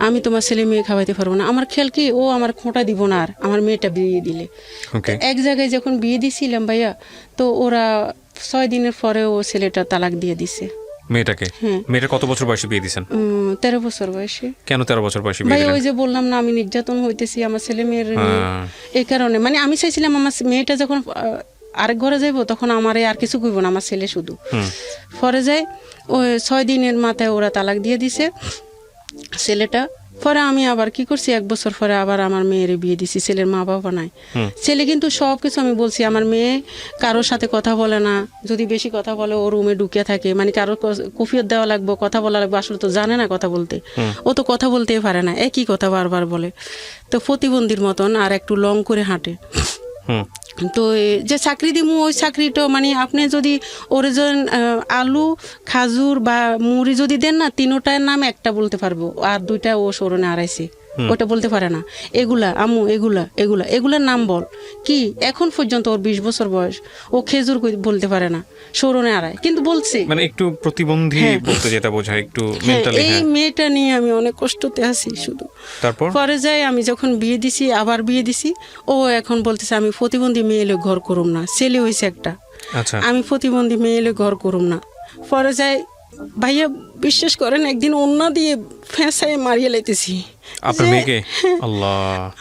আমি তোমার ছেলে মেয়ে খাওয়াইতে পারবো না। আমার খেয়াল কি ও আমার খোঁটা দিব না আর আমার মেয়েটা বিয়ে দিলে। এক জায়গায় যখন বিয়ে দিছিলাম ভাইয়া, তো ওরা 6 দিনের পরে ও ছেলেটা তালাক দিয়ে দিছে মেয়েটাকে। মেয়েটা কত বছর বয়সে বিয়ে দিয়েছেন? 13 বছর বয়সে। কেন 13 বছর বয়সে বিয়ে ভাই দিলেন? ওই যে বললাম না আমি নির্যাতন হইতেছি আমার ছেলে মেয়ের এই কারণে। মানে আমি চাইছিলাম আমার মেয়েটা যখন আরেক ঘরে যাইব তখন আমারে আর কিছু কইব না, আমার ছেলে শুধু। পরে যায় ওই 6 দিনের মাথায় ওরা তালাক দিয়ে দিছে ছেলেটা। পরে আমি আবার কি করছি, 1 বছর পরে আবার আমার মেয়ের বিয়ে দিছি। ছেলের মা বাবা নাই, ছেলে কিন্তু সব কিছু আমি বলছি। আমার মেয়ে কারোর সাথে কথা বলে না, যদি বেশি কথা বলে ও রুমে ঢুকে থাকে, মানে কারোর কফিয়ত দেওয়া লাগবে, কথা বলা লাগবে, আসলে তো জানে না কথা বলতে। ও তো কথা বলতেই পারে না, একই কথা বারবার বলে। তো প্রতিবন্ধীর মতন আর একটু লং করে হাঁটে। তো যে চাকরি দিমু ওই চাকরিটা মানে আপনি যদি ওরে যেন আলু খাজুর বা মুড়ি যদি দেন না, 3টার নাম একটা বলতে পারবো, আর 2টা ও সরণে আড়াইছে। ওটা বলতে পারে না। এগুলা আম্মু, এগুলা এগুলা এগুলার নাম বল কি। এখন পর্যন্ত ওর 20 বছর বয়স, ও খেজুর বলতে পারে না, সরনে আড়ায়, কিন্তু বলছে। মানে একটু প্রতিবন্ধী বলতে যেটা বোঝায়, একটু হ্যাঁ, মেন্টালি। এই মেয়েটা নিয়ে আমি অনেক কষ্টতে আছি শুধু। তারপর পরে যাই আমি যখন বিয়ে দিছি, আবার বিয়ে দিছি, ও এখন বলতেছে আমি প্রতিবন্ধী মেয়ে এলে ঘর করুম না, ছেলে হয়েছে একটা, আচ্ছা আমি প্রতিবন্ধী মেয়ে এলে ঘর করুম না। পরে যাই ভাইয়া বিশ্বাস করেন, একদিন অন্য দিয়ে ফেঁসাই মারিয়ে লাইতেছি। আপনার মেয়েকে? আল্লাহ।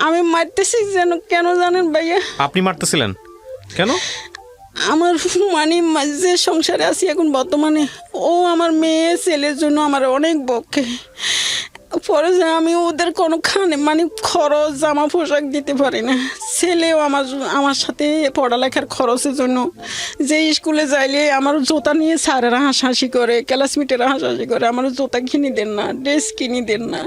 আমি মারতেছি যেন, কেন জানেন ভাইয়া? আপনি মারতেছিলেন কেন? আমার মানে যে সংসারে আছি এখন বর্তমানে, ও আমার মেয়ে ছেলের জন্য আমার অনেক বকে। পরে যে আমি ওদের কোনো মানে খরচ জামা পোশাক দিতে পারি না। ছেলেও আমার সাথে পড়ালেখার খরচের জন্য যে স্কুলে যাইলে আমার জুতা নিয়ে স্যারেরা হাসাহাসি করে, ক্লাসমেটেরা হাসাহাসি করে, আমার জুতা কিনে দেন না, ড্রেস কিনে দেন না।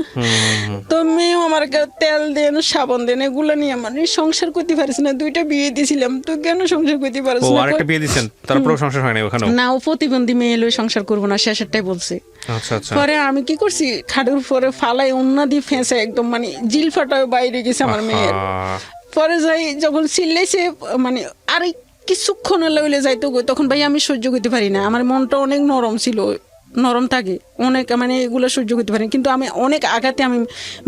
তো মেয়েও আমার তেল দেন, সাবান দেন, এগুলো নিয়ে আমার সংসার করতে পারিস না। 2টা বিয়ে দিয়েছিলাম, তো কেন সংসার করতে পারিস না? আরেকটা বিয়ে দিয়েছেন, তারপরেও সংসার হয় না ওখানে? না, ও প্রতিবন্ধী মেয়ে এলো সংসার করবো না, শেষেরটাই বলছে। আচ্ছা আচ্ছা। পরে আমি কি করছি, খাটের উপরে ফালাই অন্য দিয়ে ফেঁসে একদম মানে জিল ফাটায় বাইরে গেছে আমার মেয়ের। পরে যাই যখন চিল্লাইছে, মানে আর কিছুক্ষণ লইলে যাইতো, তখন ভাই আমি সহ্য করতে পারি না, আমার মনটা অনেক নরম ছিল, নরম থাকে অনেক, মানে এগুলো সহ্য করতে পারি। কিন্তু আমি অনেক আঘাতে আমি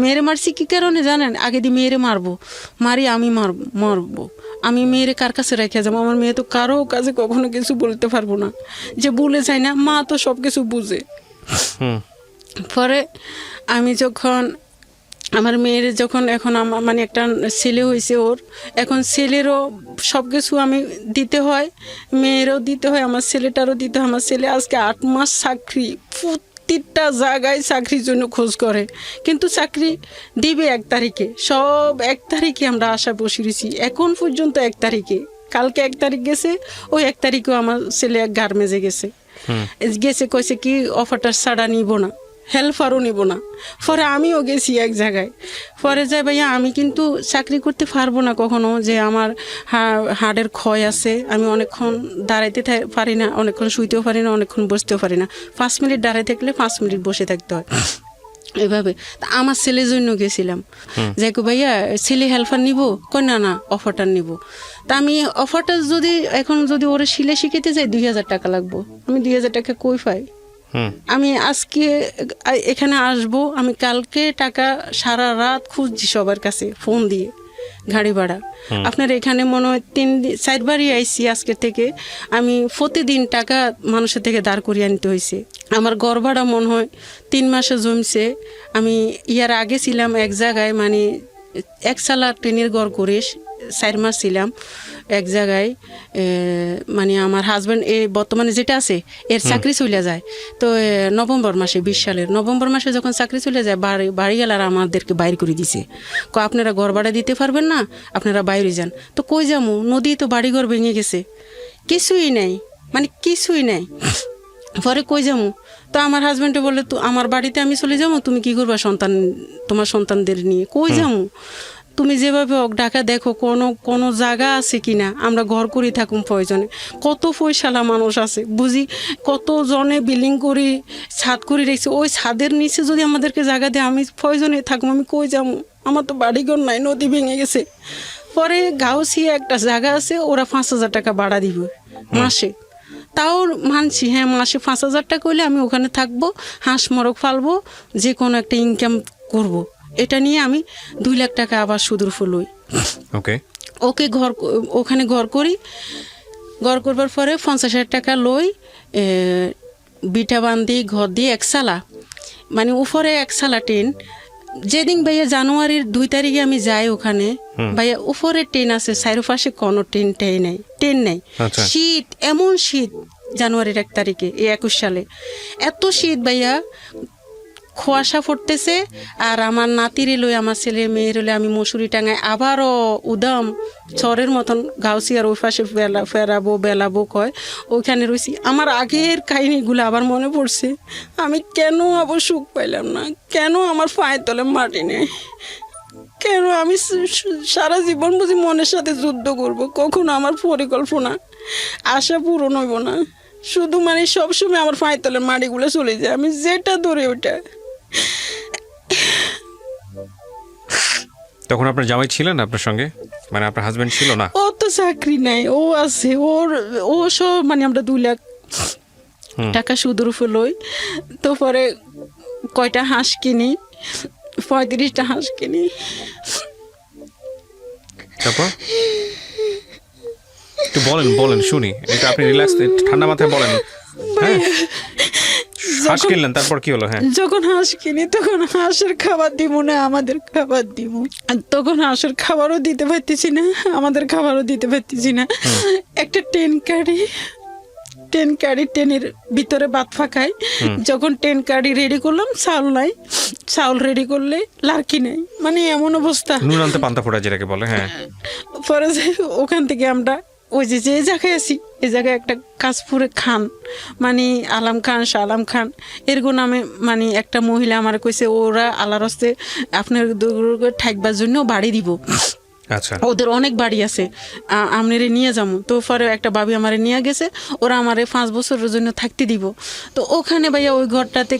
মেয়েরে মারছি। কি কারণে জানেন? আগে দিয়ে মেয়েরে মারবো, আমি মারবো, আমি মেয়েরে কার কাছে রেখে যাবো? আমার মেয়ে তো কারো কাছে কখনো কিছু বলতে পারবো না, যে বলে যায় না, মা তো সব কিছু বুঝে। পরে আমি যখন আমার মেয়ের যখন এখন আমার মানে একটা ছেলে হয়েছে ওর, এখন ছেলেরও সব কিছু আমি দিতে হয়, মেয়েরও দিতে হয়, আমার ছেলেটারও দিতে হয়। আমার ছেলে আজকে 8 মাস চাকরি, প্রত্যেকটা জায়গায় চাকরির জন্য খোঁজ করে, কিন্তু চাকরি দিবে 1 তারিখে, সব 1 তারিখে আমরা আশা বসে রয়েছি, এখন পর্যন্ত 1 তারিখে। কালকে 1 তারিখ গেছে, ওই 1 তারিখেও আমার ছেলে এক গার্মেজে গেছে, কইছে কি অফারটা ছাড়া নিব না, হেল্পারও নিব না। পরে আমিও গেছি এক জায়গায়, পরে যাই ভাইয়া আমি কিন্তু চাকরি করতে পারবো না কখনো, যে আমার হাড়ের ক্ষয় আছে, আমি অনেকক্ষণ দাঁড়াইতে পারি না, অনেকক্ষণ শুইতেও পারি না, অনেকক্ষণ বসতেও পারি না, 5 মিনিট দাঁড়াই থাকলে 5 মিনিট বসে থাকতে হয় এভাবে। তা আমার ছেলের জন্য গেছিলাম, যে ভাইয়া ছেলে হেল্পার নিব, কই না না অফারটা নিব। তা আমি অফারটা যদি এখন যদি ওরা সিলাই শিখাইতে যাই 2000 টাকা লাগবো, আমি 2000 টাকা কই পাই? আমি আজকে এখানে আসবো, আমি কালকে টাকা সারা রাত খুঁজছি সবার কাছে ফোন দিয়ে, গাড়ি ভাড়া। আপনার এখানে মনে হয় 3-4 বারই আইসি আজকে থেকে, আমি প্রতিদিন টাকা মানুষের থেকে দাঁড় করিয়ে আনতে হয়েছে। আমার ঘর ভাড়া মনে হয় 3 মাসে জমছে। আমি ইয়ার আগে ছিলাম এক জায়গায়, মানে 1 সালা ট্রেনের ঘর করে 4 মাস ছিলাম এক জায়গায়, মানে আমার হাজব্যান্ড বর্তমানে যেটা আছে এর চাকরি চলে যায়। তো নভেম্বর মাসে 20 সালের নভেম্বর মাসে যখন চাকরি চলে যায়, বাড়িওয়ালারা আমাদেরকে বাইর করে দিছে, আপনারা ঘর ভাড়া দিতে পারবেন না, আপনারা বাইরে যান। তো কই যাবো? নদী তো বাড়িঘর ভেঙে গেছে, কিছুই নেই, মানে কিছুই নেই। পরে কই যাবো? তো আমার হাজব্যান্ডে বলে, তো আমার বাড়িতে আমি চলে যাবো, তুমি কি করবা তোমার সন্তানদের নিয়ে? কই যাবো? তুমি যেভাবে ডাকা দেখো, কোনো জায়গা আছে কিনা, আমরা ঘর করি থাকুম প্রয়োজনে। কত পয়সালা মানুষ আছে বুঝি, কত জনে বিল্ডিং করি, ছাদ করে রেখেছি, ওই ছাদের নিচে যদি আমাদেরকে জায়গা দেয়, আমি প্রয়োজনে থাকুম, আমি কই যাবো? আমার তো বাড়িঘর নাই, নদী ভেঙে গেছে। পরে গাউসিয়া একটা জায়গা আছে, ওরা 5000 টাকা ভাড়া দিবে মাসে। তাও মানছি, হ্যাঁ মাসে 5000 টাকা হইলে আমি ওখানে থাকবো, হাঁস মরক ফালবো, যে কোনো একটা ইনকাম করব। এটা নিয়ে আমি 2 লাখ টাকা আবার সুদূর ফুলই। ওকে ওখানে ঘর করি, ঘর করবার পরে 50,000 টাকা লই, বিটা বান্ধি ঘর দিয়ে 1 সালা, মানে উপরে 1 সালা টেন। যেদিন ভাইয়া জানুয়ারির 2 তারিখে আমি যাই ওখানে, ভাইয়া উপরে টেন আছে, চারপাশে কোনো টেন নেই। শীত, এমন শীত জানুয়ারির 1 তারিখে, এই 21 সালে এত শীত ভাইয়া, কুয়াশা পড়তেছে। আর আমার নাতিরে লই, আমার ছেলে মেয়ের লই আমি মশুরি টাঙায় আবারও উদাম চরের মতন গাউসিয়ার ওই পাশে বেলাবো কয়, ওইখানে রয়েছি। আমার আগের কাহিনীগুলো আবার মনে পড়ছে, আমি কেন আবার সুখ পাইলাম না, কেন আমার পায়ের তলে মাটি নেই, কেন আমি সারা জীবন বুঝি মনের সাথে যুদ্ধ করব, কখনো আমার পরিকল্পনা আশা পূরণ হইব না, শুধু মানে সবসময় আমার পায়ের তলের মাটিগুলো চলে যায়, আমি যেটা ধরে ওটা। তখন আপনার জামাই ছিলেন আপনার সঙ্গে, মানে আপনার হাজবেন্ড ছিল না? ও তো চাকরি নাই, ও আছে, ও সব মানে আমরা 2 লাখ টাকা সুদের উপর লই। তো পরে কয়টা হাঁস কিনি, 35টা হাঁস কিনি। তারপর একটু বলেন শুনি, এটা আপনি রিল্যাক্স ঠান্ডা মাথায় বলেন। হ্যাঁ, হাঁস কিনলেন, তারপর কি হলো? হ্যাঁ, যখন হাঁস কিনি তখন হাঁসের খাবার দিব না, আমাদের খাবার দিব। আর তখন হাঁসের খাবারও দিতে পারতেছি না, আমাদের খাবারও দিতে পারতেছি না। একটা টেনের ভিতরে ভাত ফাঁকাই। যখন 10 কাঠি রেডি করলাম, চাউল নাই, চাউল রেডি করলে লার্কি নাই, মানে এমন অবস্থা। নুন আনতে পান্তা ফোড়া যেটাকে বলে। হ্যাঁ, পরে ওখান থেকে আমরা ওই যে জায়গায় আছি, এই জায়গায় একটা কাশপুরে খান, মানে আলাম খান, শাহ আলাম খান এরকম নামে মানে একটা মহিলা আমার কইছে ওরা আল্লাহর হস্তে আপনার ঠাকবার জন্য বাড়ি দিব। আচ্ছা, ওদের অনেক বাড়ি আছে, আমনেরে নিয়ে যাবো। তো পরে একটা ভাবি আমারে নিয়ে গেছে, ওরা আমারে 5 বছরের জন্য থাকতে দিব। তো ওখানে ভাইয়া ওই ঘরটাতে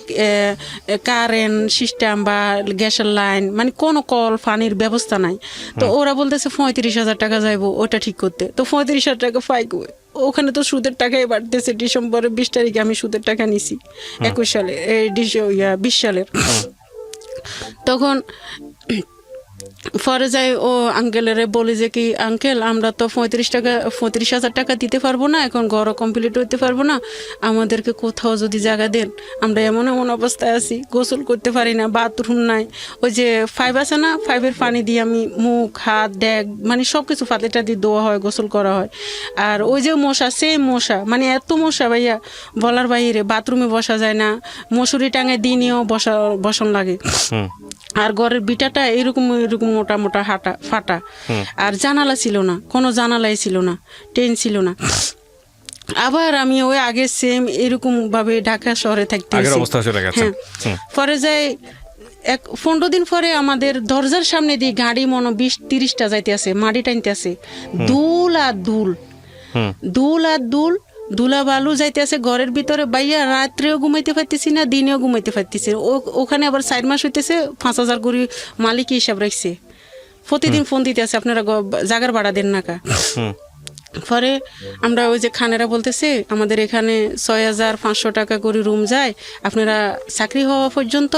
কারেন্ট সিস্টেম বা গ্যাসের লাইন মানে কোনো কল পানির ব্যবস্থা নাই। তো ওরা বলতেছে 35,000 টাকা যাইবো ওটা ঠিক করতে। তো 35,000 টাকা পাই কই? ওখানে তো সুদের টাকাই বাড়তেছে। ডিসেম্বরের 20 তারিখে আমি সুদের টাকা নিছি, 21 সালে, 20 সালের। তখন পরে যাই ও আঙ্কেলেরে বলি যে কি আঙ্কেল আমরা তো 35,000 টাকা দিতে পারবো না, এখন ঘরও কমপ্লিট হইতে পারবো না, আমাদেরকে কোথাও যদি জায়গা দেন। আমরা এমন অবস্থায় আছি, গোসল করতে পারি না, বাথরুম নাই। ওই যে 5 আছে না, 5-এর পানি দিয়ে আমি মুখ হাত ড্যাগ মানে সব কিছু পাতিটা দিয়ে ধোয়া হয়, গোসল করা হয়। আর ওই যে মশা, সেই মশা মানে এত মশা ভাইয়া বলার বাইরে, বাথরুমে বসা যায় না, মশুরি টাঙায় দিনেও বসন লাগে। আর ঘরের বিটাটা এরকম মোটা মোটা ফাটা। আর জানালা ছিল না, কোনো জানালাই ছিল না, টেন ছিল না। আবার আমি ওই আগে সেম এরকম ভাবে ঢাকা শহরে থাকতে হ্যাঁ। পরে যাই 15 দিন পরে আমাদের দরজার সামনে দিয়ে গাড়ি মনে 20-30টা যাইতে আছে, মাটি টানতে আছে, দুল আর দুল ধুলা বালু যাইতে আছে ঘরের ভিতরে। বাইয়া রাত্রেও ঘুমাইতে পারতেছি না, দিনেও ঘুমাইতে পারতেছি। ওখানে আবার 4 মাস হইতেছে, 5,000 করে মালিক হিসাব রাখছে। প্রতিদিন ফোন দিতে আছে, আপনারা জাগার ভাড়া দেন না কা। পরে আমরা ওই যে খানেরা বলতেছে আমাদের এখানে 6,500 টাকা করে রুম যায়, আপনারা চাকরি হওয়া পর্যন্ত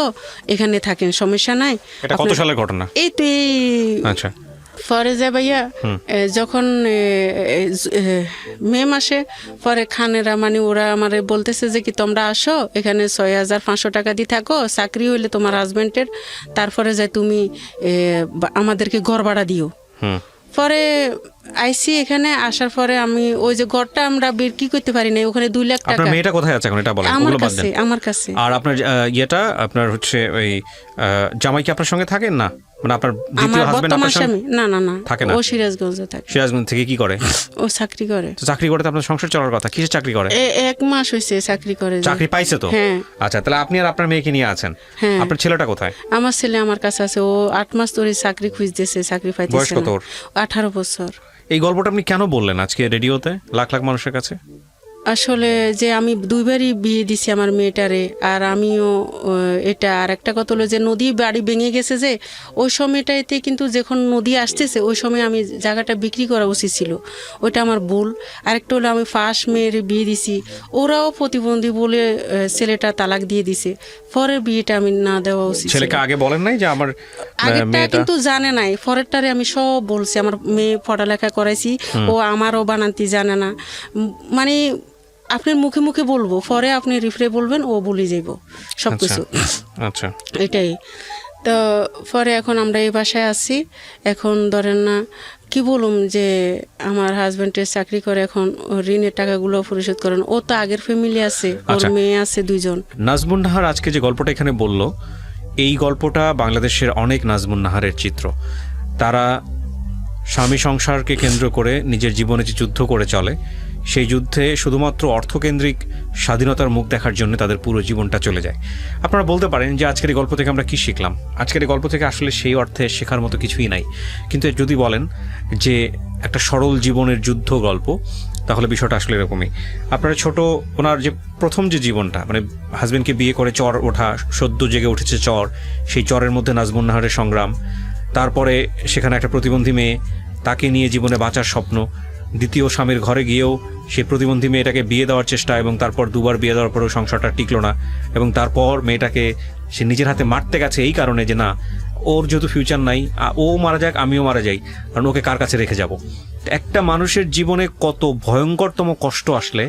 এখানে থাকেন, সমস্যা নাই। এটা কত সালের ঘটনা? এই তো আচ্ছা। পরে যা ভাইয়া যখন মে মাসে পরে খানেরা মানে ওরা আমারে বলতেছে যে কি তোমরা আসো এখানে 6,500 টাকা দিয়ে থাকো, চাকরি হইলে তোমার হাজবেন্ডের, তারপরে যাই তুমি আমাদেরকে ঘর ভাড়া দিও। পরে আইসি এখানে আসার পরে আমি ওই যে ঘরটা আমরা বিক্রি করতে পারি না, ওখানে 2 লাখ টাকা। আপনার মেয়েটা কোথায় আছে এখন এটা বলেন? আমার কাছে। আর আপনার ইয়েটা আপনার হচ্ছে ওই জামাই কি আপনার সঙ্গে থাকেন না? মানে আপনার দ্বিতীয় হাজবেন্ড আপনার সঙ্গে? না থাকে না। ও সিরাজগঞ্জে থাকে। সিরাজগঞ্জ থেকে কি করে? ও চাকরি করে। তো চাকরি করে তো আপনার সংসার চলার কথা। কিসের চাকরি করে? 1 মাস হইছে চাকরি করে। চাকরি পাইছে তো? হ্যাঁ। আচ্ছা, তাহলে আপনি আর আপনার মেয়েকে নিয়ে আছেন। হ্যাঁ। আপনার ছেলেটা কোথায়? আমার ছেলে আমার কাছে আছে, ও 8 মাস ধরে চাকরি খুঁজতেছে, চাকরি পাইতেছে না। বয়স কত ওর? 18 বছর। এই গল্পটা আপনি কেন বললেন আজকে রেডিওতে লাখ লাখ মানুষের কাছে? আসলে যে আমি 2 বারই বিয়ে দিছি আমার মেয়েটারে, আর আমিও এটা। আর একটা কথা হলো যে নদী বাড়ি ভেঙে গেছে যে ওই সময়টাতে, কিন্তু যখন নদী আসতেছে ওই সময় আমি জায়গাটা বিক্রি করা উচিত ছিল, ওইটা আমার ভুল। আরেকটা হলো আমি ফার্স্ট মেয়ের বিয়ে দিছি, ওরাও প্রতিবন্ধী বলে ছেলেটা তালাক দিয়ে দিছে, পরের বিয়েটা আমি না দেওয়া উচিত। ছেলেকে আগে বলেন নাই যে আমার আগেরটা কিন্তু জানে নাই, পরেরটারে আমি সব বলছি। আমার মেয়ে পড়ালেখা করাইছি, ও আমারও বানান্তি জানে না। মানে আপনার মুখে মুখে বলবো, পরে আপনি রিফ্রে বলবেন, ও বলে যাইব সবকিছু। আচ্ছা, এটাই তো। পরে এখন আমরা এই বাসায় আছি। এখন ধরেন না কি বলুম যে আমার হাজবেন্ডের চাকরি করে, এখন ঋণের টাকাগুলো পরিশোধ করেন। ও তো আগের ফ্যামিলি আছে, ওর মেয়ে আছে 2 জন। নাজমুন নাহার আজকে যে গল্পটা এখানে বলল, এই গল্পটা বাংলাদেশের অনেক নাজমুন নাহারের চিত্র। তারা স্বামী সংসারকে কেন্দ্র করে নিজের জীবনে যে যুদ্ধ করে চলে, সেই যুদ্ধে শুধুমাত্র অর্থকেন্দ্রিক স্বাধীনতার মুখ দেখার জন্য তাদের পুরো জীবনটা চলে যায়। আপনারা বলতে পারেন যে আজকের এই গল্প থেকে আমরা কি শিখলাম? আজকের এই গল্প থেকে আসলে সেই অর্থে শেখার মতো কিছুই নাই। কিন্তু যদি বলেন যে একটা সরল জীবনের যুদ্ধ গল্প, তাহলে বিষয়টা আসলে এরকমই। আপনারা ছোট ওনার যে প্রথম যে জীবনটা, মানে হাজবেন্ডকে বিয়ে করে চর ওঠা, সদ্য জেগে উঠেছে চর, সেই চরের মধ্যে নাজমুন নাহারের সংগ্রাম, তারপরে সেখানে একটা প্রতিবন্ধী মেয়ে, তাকে নিয়ে জীবনে বাঁচার স্বপ্ন, দ্বিতীয় স্বামীর ঘরে গিয়েও সেই প্রতিবন্ধী মেয়েটাকে বিয়ে দেওয়ার চেষ্টা, এবং তারপর দুবার বিয়ে দেওয়ার পরেও সংসারটা টিকলো না, এবং তারপর মেয়েটাকে সে নিজের হাতে মারতে গেছে এই কারণে যে না, ওর যেহেতু ফিউচার নাই, ও মারা যাক আমিও মারা যাই, কারণ ওকে কার কাছে রেখে যাব। একটা মানুষের জীবনে কত ভয়ঙ্করতম কষ্ট আসলে,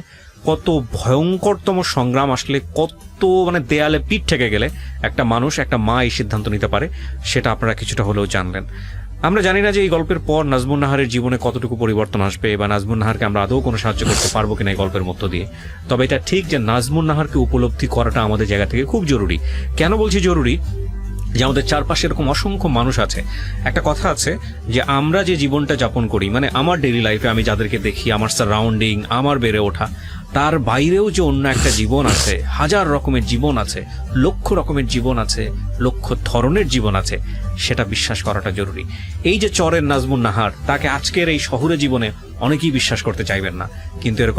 কত ভয়ঙ্করতম সংগ্রাম আসলে, কত মানে দেয়ালে পিঠ ঠেকে গেলে একটা মানুষ, একটা মা এই সিদ্ধান্ত নিতে পারে, সেটা আপনারা কিছুটা হলেও জানলেন। আমরা জানি না যে এই গল্পের পর নাজমুন নাহারের জীবনে কতটুকু পরিবর্তন আসবে, বা নাজমুন নাহারকে আমরা আদৌ কোনো সাহায্য করতে পারবো কিনা এই গল্পের মধ্য দিয়ে। তবে এটা ঠিক যে নাজমুন নাহারকে উপলব্ধি করাটা আমাদের জায়গা থেকে খুব জরুরি। কেন বলছি জরুরি? যে আমাদের চারপাশে এরকম অসংখ্য মানুষ আছে। একটা কথা আছে যে আমরা যে জীবনটা যাপন করি, মানে আমার ডেইলি লাইফে আমি যাদেরকে দেখি, আমার সারাউন্ডিং, আমার বেড়ে ওঠা, তার বাইরেও যে অন্য একটা জীবন আছে, হাজার রকমের জীবন আছে, লক্ষ রকমের জীবন আছে, লক্ষ ধরনের জীবন আছে, সেটা বিশ্বাস করাটা জরুরি। এই যে চরের নাজমুন নাহার, তাকে আজকের এই শহুরে জীবনে অনেকেই বিশ্বাস করতে চাইবেন না, কিন্তু এরকম